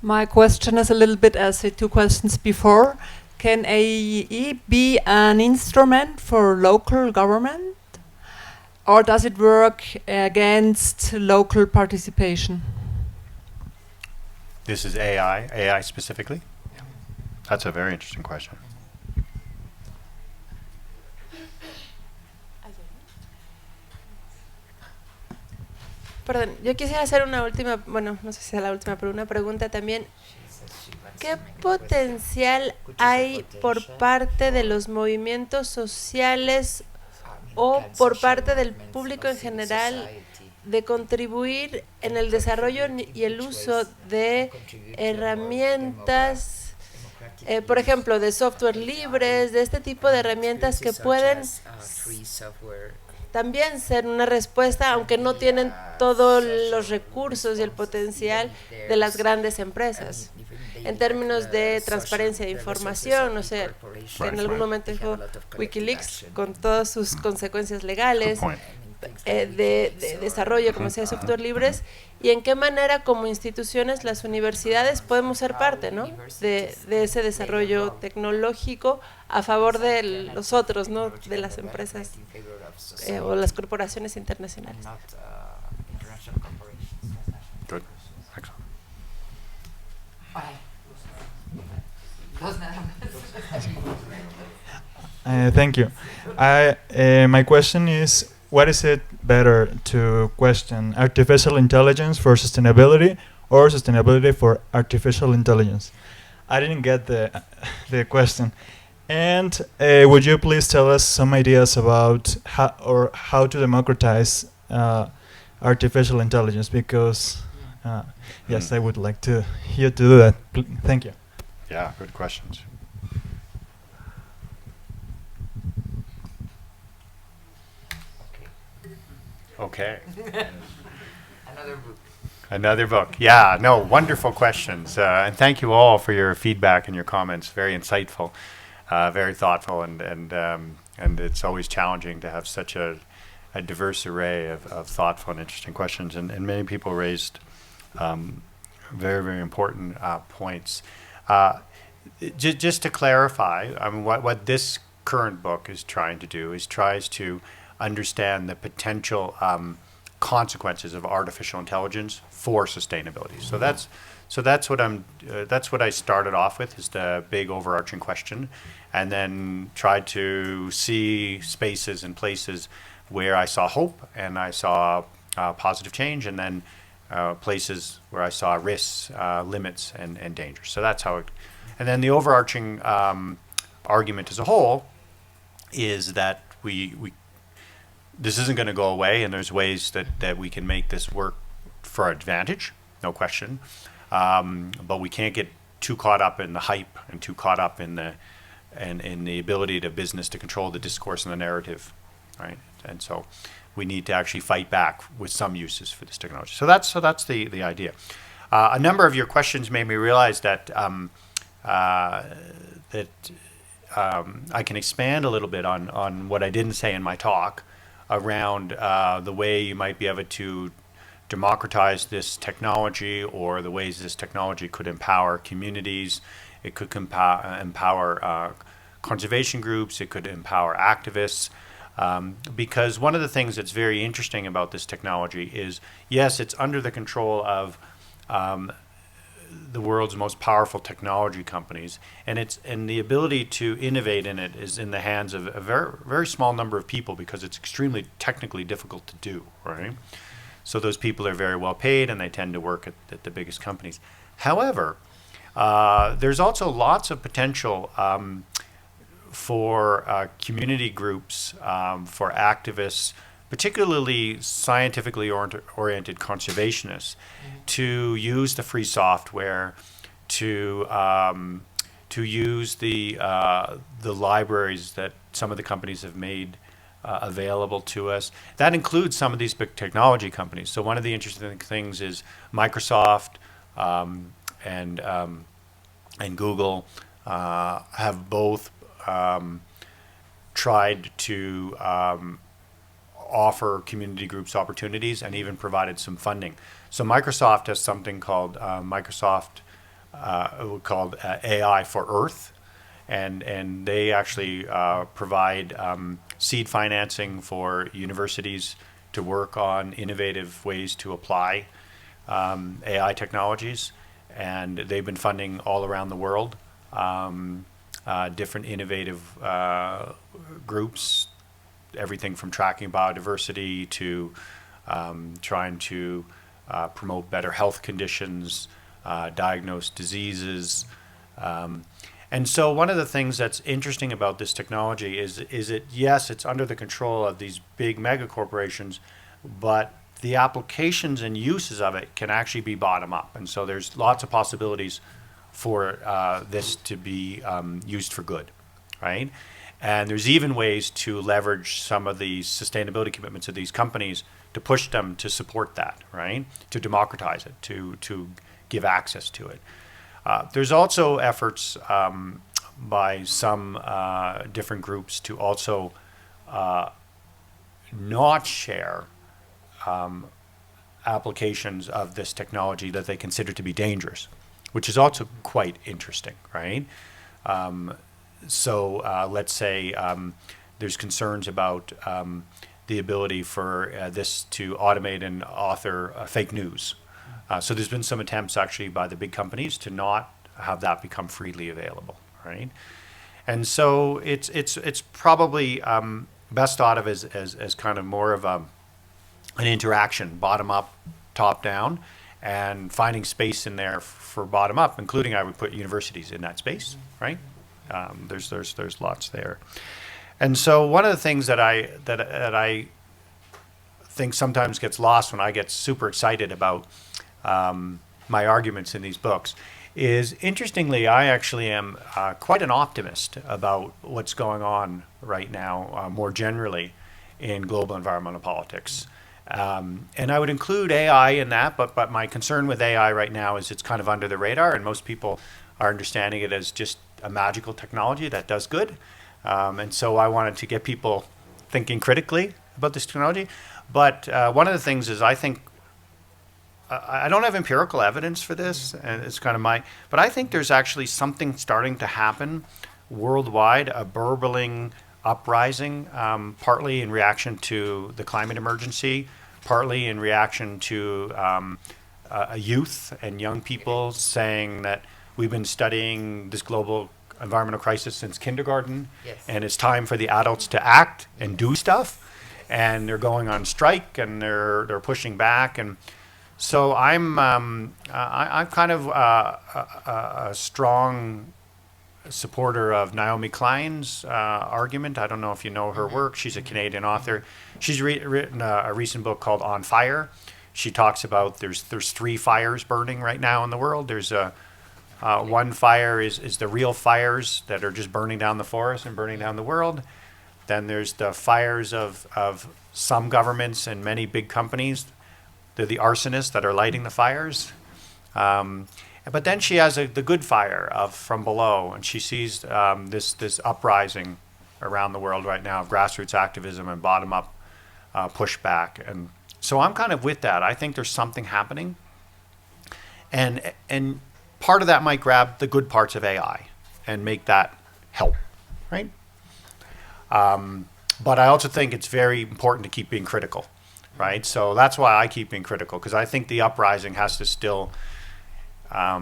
My question is a little bit as the two questions before. Can AEE be an instrument for local government, or does it work against local participation? This is AI specifically? Yeah. That's a very interesting question. Perdón, yo quisiera hacer una última, bueno, no sé si sea la última, pero una pregunta también. ¿Qué potencial hay por parte de los movimientos sociales o por parte del público en general de contribuir en el desarrollo y el uso de herramientas, por ejemplo, de software libres, de este tipo de herramientas que pueden también ser una respuesta, aunque no tienen todos los recursos y el potencial de las grandes empresas? En términos de transparencia de información, no sé, en algún momento dijo Wikileaks, con todas sus consecuencias legales, de desarrollo, como sea, de software libres, y en qué manera como instituciones las universidades podemos ser parte, ¿no?, de ese desarrollo tecnológico a favor de los otros, ¿no?, de las empresas o las corporaciones internacionales. Good. Excellent. Thank you. My question is, what is it better to question artificial intelligence for sustainability or sustainability for artificial intelligence? I didn't get the question. And would you please tell us some ideas about how to democratize artificial intelligence? Because yes, I would like to hear to do that. Thank you. Yeah, good questions. Okay. Another book. Yeah, no, wonderful questions. And thank you all for your feedback and your comments. Very insightful, very thoughtful, and it's always challenging to have such a diverse array of thoughtful and interesting questions. And many people raised very, very important points. Just to clarify, I mean, what this current book is trying to do is tries to understand the potential consequences of artificial intelligence for sustainability. So that's what I started off with, is the big overarching question, and then tried to see spaces and places where I saw hope and I saw positive change, and then places where I saw risks, limits, and dangers. So that's how it. And then the overarching argument as a whole is that this isn't going to go away, and there's ways that we can make this work for our advantage, no question. But we can't get too caught up in the hype and too caught up in the ability to business to control the discourse and the narrative, right? And so we need to actually fight back with some uses for this technology. So that's the idea. A number of your questions made me realize that I can expand a little bit on what I didn't say in my talk around the way you might be able to democratize this technology, or the ways this technology could empower communities. It could empower conservation groups. It could empower activists. Because one of the things that's very interesting about this technology is, yes, it's under the control of the world's most powerful technology companies, and the ability to innovate in it is in the hands of a very, very small number of people, because it's extremely technically difficult to do, right? So those people are very well paid, and they tend to work at the biggest companies. However, there's also lots of potential for community groups, for activists, particularly scientifically oriented conservationists, to use the free software, to use the libraries that some of the companies have made available to us. That includes some of these big technology companies. So one of the interesting things is Microsoft and Google have both tried to offer community groups opportunities and even provided some funding. So Microsoft has something called AI for Earth, and they actually provide seed financing for universities to work on innovative ways to apply AI technologies, and they've been funding all around the world different innovative groups, everything from tracking biodiversity to trying to promote better health conditions, diagnose diseases. And so one of the things that's interesting about this technology is it, yes, it's under the control of these big mega corporations, but the applications and uses of it can actually be bottom up. And so there's lots of possibilities for this to be used for good, right? And there's even ways to leverage some of the sustainability commitments of these companies to push them to support that, right? To democratize it, to give access to it. There's also efforts by some different groups to also not share applications of this technology that they consider to be dangerous, which is also quite interesting, right? So let's say there's concerns about the ability for this to automate and author fake news. So there's been some attempts actually by the big companies to not have that become freely available, right? And so it's probably best thought of as kind of more of an interaction, bottom up, top down, and finding space in there for bottom up, including I would put universities in that space, right? There's lots there. And so one of the things that I think sometimes gets lost when I get super excited about my arguments in these books is, interestingly, I actually am quite an optimist about what's going on right now more generally in global environmental politics. And I would include AI in that, but my concern with AI right now is it's kind of under the radar, and most people are understanding it as just a magical technology that does good. And so I wanted to get people thinking critically about this technology. But one of the things is, I think, I don't have empirical evidence for this, and it's kind of but I think there's actually something starting to happen worldwide, a burbling uprising, partly in reaction to the climate emergency, partly in reaction to youth and young people saying that we've been studying this global environmental crisis since kindergarten, and it's time for the adults to act and do stuff, and they're going on strike and they're pushing back. And so I'm kind of a strong supporter of Naomi Klein's argument. I don't know if you know her work. She's a Canadian author. She's written a recent book called On Fire. She talks about there's 3 fires burning right now in the world. There's one fire is the real fires that are just burning down the forest and burning down the world. Then there's the fires of some governments and many big companies. They're the arsonists that are lighting the fires. But then she has the good fire from below, and she sees this uprising around the world right now of grassroots activism and bottom-up pushback. And so I'm kind of with that. I think there's something happening. And part of that might grab the good parts of AI and make that help, right? But I also think it's very important to keep being critical, right? So that's why I keep being critical, because I think the uprising has to still, I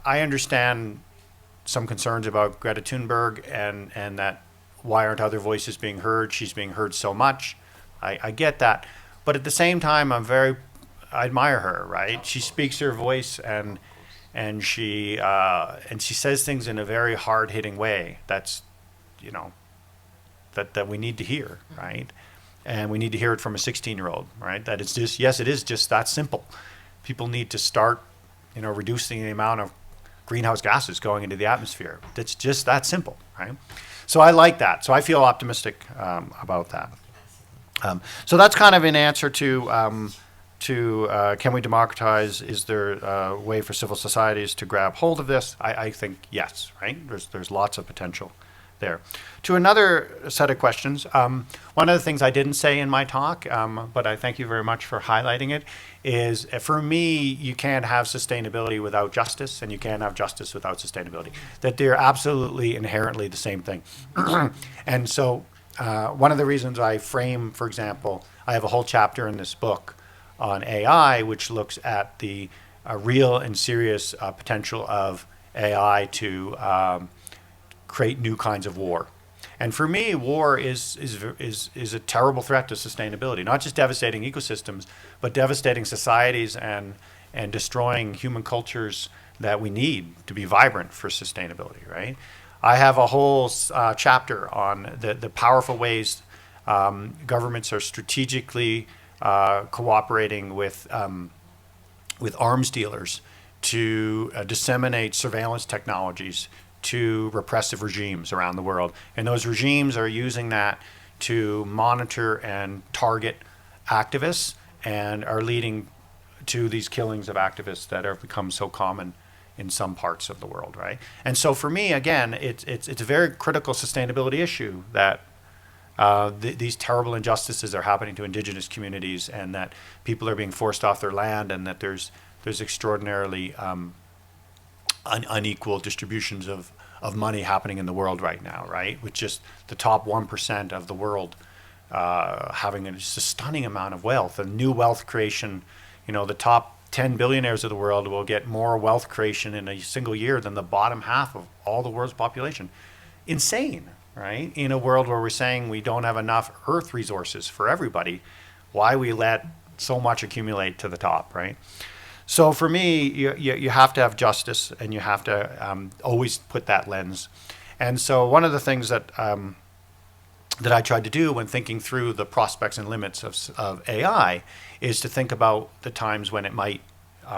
understand some concerns about Greta Thunberg and that why aren't other voices being heard? She's being heard so much. I get that. But at the same time, I admire her, right? She speaks her voice and she says things in a very hard-hitting way that's, that we need to hear, right? And we need to hear it from a 16-year-old, right? That it's just, yes, it is just that simple. People need to start, reducing the amount of greenhouse gases going into the atmosphere. It's just that simple, right? So I like that. So I feel optimistic about that. So that's kind of an answer to can we democratize? Is there a way for civil societies to grab hold of this? I think yes, right? There's lots of potential there. To another set of questions, one of the things I didn't say in my talk, but I thank you very much for highlighting it, is for me, you can't have sustainability without justice, and you can't have justice without sustainability. That they're absolutely inherently the same thing. And so one of the reasons I frame, for example, I have a whole chapter in this book on AI, which looks at the real and serious potential of AI to create new kinds of war. And for me, war is a terrible threat to sustainability, not just devastating ecosystems, but devastating societies and destroying human cultures that we need to be vibrant for sustainability, right? I have a whole chapter on the powerful ways governments are strategically cooperating with arms dealers to disseminate surveillance technologies to repressive regimes around the world. And those regimes are using that to monitor and target activists and are leading to these killings of activists that have become so common in some parts of the world, right? And so for me, again, it's a very critical sustainability issue that these terrible injustices are happening to indigenous communities, and that people are being forced off their land, and that there's extraordinarily unequal distributions of money happening in the world right now, right? With just the top 1% of the world having just a stunning amount of wealth, a new wealth creation. The top 10 billionaires of the world will get more wealth creation in a single year than the bottom half of all the world's population. Insane, right? In a world where we're saying we don't have enough earth resources for everybody, Why we let so much accumulate to the top, right? So for me, you have to have justice, and you have to always put that lens. And so one of the things that that I tried to do when thinking through the prospects and limits of AI is to think about the times when it might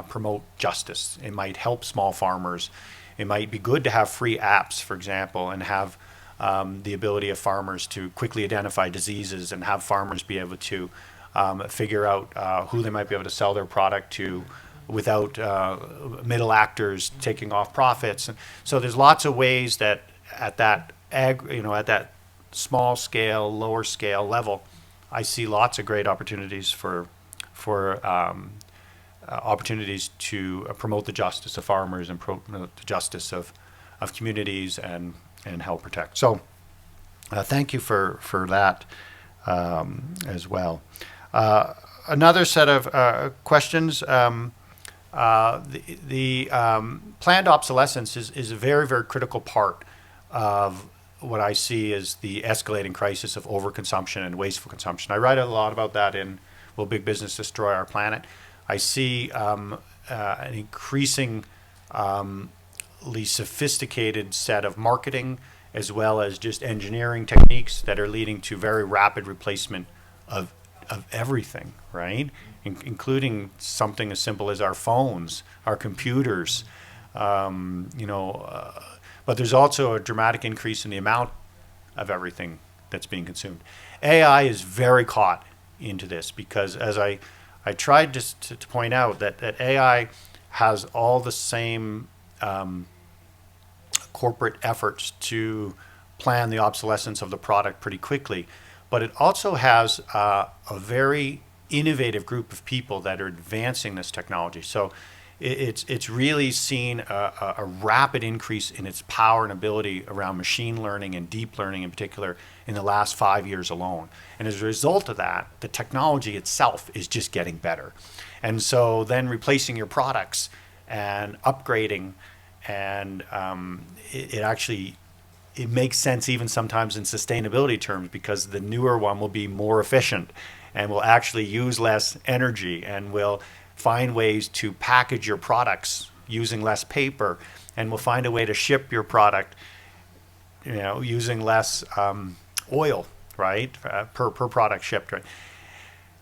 promote justice. It might help small farmers. It might be good to have free apps, for example, and have the ability of farmers to quickly identify diseases, and have farmers be able to figure out who they might be able to sell their product to without middle actors taking off profits. And so there's lots of ways that at that at that small scale, lower scale level, I see lots of great opportunities for opportunities to promote the justice of farmers and promote the justice of communities and help protect. So thank you for that as well. Another set of questions. The planned obsolescence is a very, very critical part of what I see as the escalating crisis of overconsumption and wasteful consumption. I write a lot about that in Will Big Business Destroy Our Planet? I see an increasingly sophisticated set of marketing as well as just engineering techniques that are leading to very rapid replacement of everything, right? Including something as simple as our phones, our computers, but there's also a dramatic increase in the amount of everything that's being consumed. AI is very caught into this because, as I tried just to point out, that AI has all the same corporate efforts to plan the obsolescence of the product pretty quickly, but it also has a very innovative group of people that are advancing this technology. So it's really seen a rapid increase in its power and ability around machine learning and deep learning in particular in the last 5 years alone. And as a result of that, the technology itself is just getting better. And so then replacing your products and upgrading, and it makes sense even sometimes in sustainability terms, because the newer one will be more efficient and will actually use less energy and will find ways to package your products using less paper, and will find a way to ship your product, using less oil, right, per product shipped, right?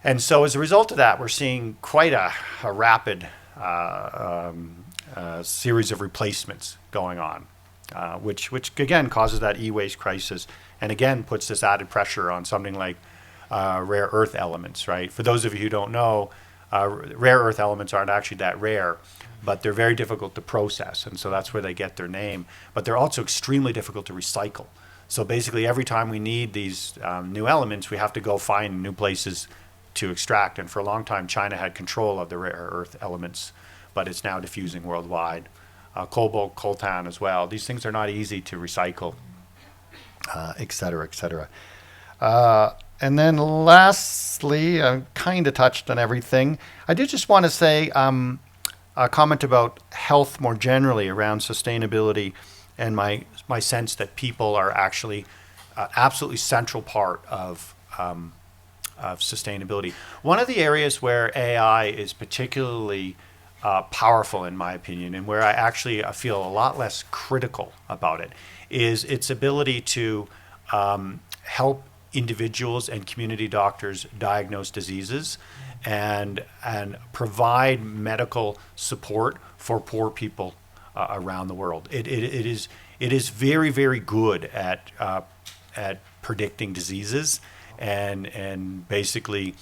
And so as a result of that, we're seeing quite a rapid series of replacements going on, which again causes that e-waste crisis, and again puts this added pressure on something like rare earth elements, right? For those of you who don't know, rare earth elements aren't actually that rare, but they're very difficult to process, and so that's where they get their name. But they're also extremely difficult to recycle. So basically every time we need these new elements, we have to go find new places to extract. And for a long time, China had control of the rare earth elements, but it's now diffusing worldwide. Cobalt, coltan as well. These things are not easy to recycle, et cetera, et cetera. And then lastly, I kind of touched on everything. I did just want to say a comment about health more generally around sustainability, and my sense that people are actually absolutely central part of sustainability. One of the areas where AI is particularly powerful, in my opinion, and where I feel a lot less critical about it, is its ability to help individuals and community doctors diagnose diseases and provide medical support for poor people around the world. It is very, very good at predicting diseases and basically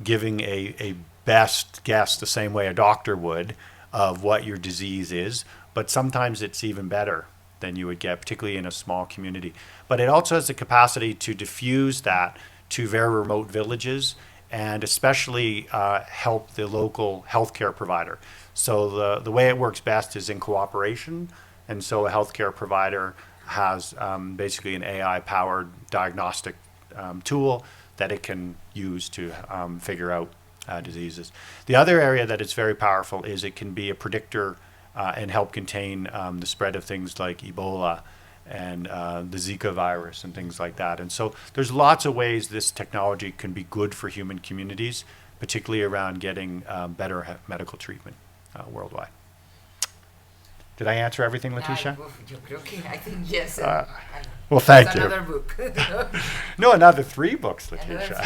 giving a best guess, the same way a doctor would, of what your disease is. But sometimes it's even better than you would get, particularly in a small community. But it also has the capacity to diffuse that to very remote villages, and especially help the local healthcare provider. So the way it works best is in cooperation, and so a healthcare provider has basically an AI-powered diagnostic tool that it can use to figure out diseases. The other area that it's very powerful is it can be a predictor and help contain the spread of things like Ebola and the Zika virus and things like that. And so there's lots of ways this technology can be good for human communities, particularly around getting better medical treatment worldwide. Did I answer everything, Leticia? I think yes. Well, thank you. Another book. No, another 3 books, Leticia.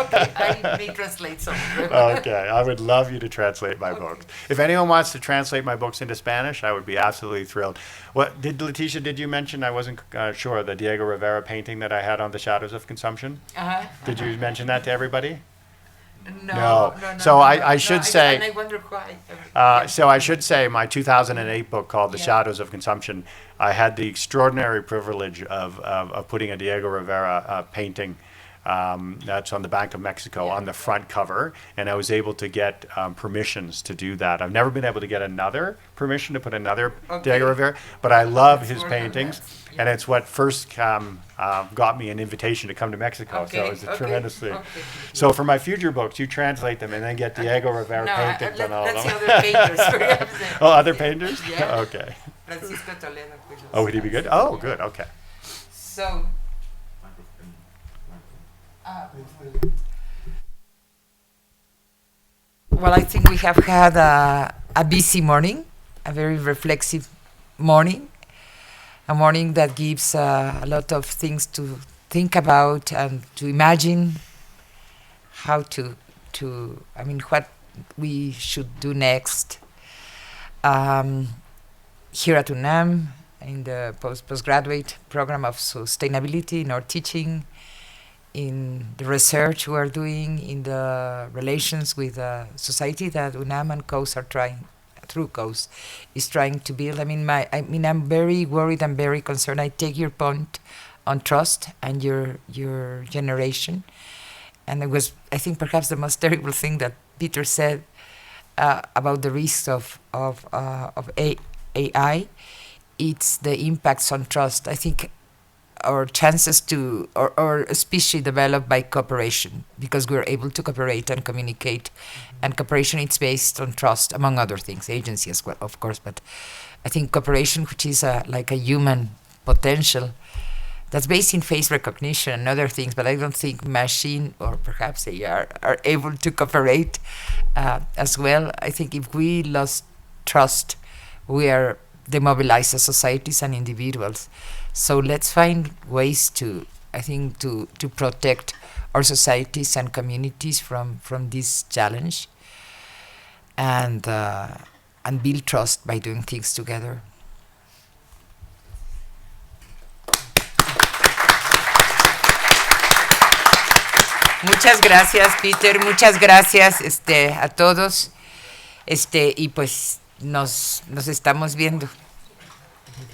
Okay, I may translate some. Okay, I would love you to translate my books. If anyone wants to translate my books into Spanish, I would be absolutely thrilled. What did Leticia? Did you mention? I wasn't sure, the Diego Rivera painting that I had on the shadows of consumption. Did you mention that to everybody? No. So I should say. And I wonder why. So I should say my 2008 book called The Shadows of Consumption. I had the extraordinary privilege of putting a Diego Rivera painting that's on the Bank of Mexico on the front cover, and I was able to get permissions to do that. I've never been able to get another permission to put another Diego Rivera, but I love his paintings, and it's what first got me an invitation to come to Mexico, so it was a tremendous thing. So for my future books, you translate them and then get Diego Rivera paintings on all of them. Let's see other painters. Oh, other painters? Yeah. Okay. Francisco Toledo. Oh, would he be good? Oh, good, okay. So, well, I think we have had a busy morning, a very reflexive morning, a morning that gives a lot of things to think about and to imagine how what we should do next. Here at UNAM, in the postgraduate program of sustainability in our teaching, in the research we are doing, in the relations with society that UNAM and COAS are trying, through COAS, is trying to build. I'm very worried and very concerned. I take your point on trust and your generation, and it was, I think, perhaps the most terrible thing that Peter said about the risks of AI. It's the impacts on trust. I think our chances to, or a species developed by cooperation, because we're able to cooperate and communicate, and cooperation is based on trust, among other things, agency as well, of course, but I think cooperation, which is like a human potential, that's based in face recognition and other things, but I don't think machine, or perhaps AI, are able to cooperate as well. I think if we lost trust, we are demobilized as societies and individuals. So let's find ways to protect our societies and communities from this challenge, and build trust by doing things together. Muchas gracias, Peter. Muchas gracias a todos. Y pues nos estamos viendo.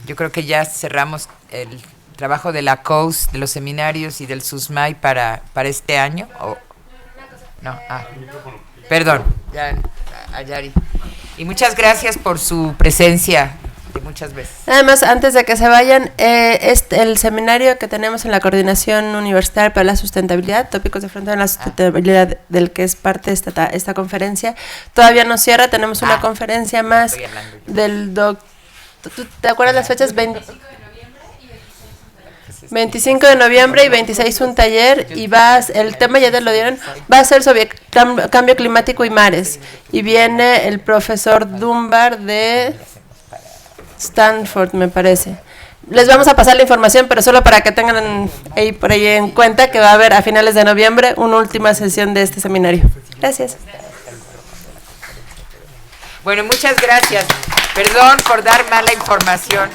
Yo creo que ya cerramos el trabajo de la COAS, de los seminarios y del SUSMAI para este año. No, perdón, ya, Ayari. Y muchas gracias por su presencia de muchas veces. Además, antes de que se vayan, el seminario que tenemos en la Coordinación Universitaria para la Sustentabilidad, Tópicos de Frontera en la Sustentabilidad, del que es parte esta conferencia, todavía no cierra. Tenemos una conferencia más del doctor. ¿Tú te acuerdas las fechas? 25 de noviembre y 26 un taller, y el tema ya te lo dieron, va a ser sobre cambio climático y mares, y viene el profesor Dunbar de Stanford, me parece. Les vamos a pasar la información, pero solo para que tengan por ahí en cuenta que va a haber a finales de noviembre una última sesión de este seminario. Gracias. Bueno, muchas gracias. Perdón por dar mala información.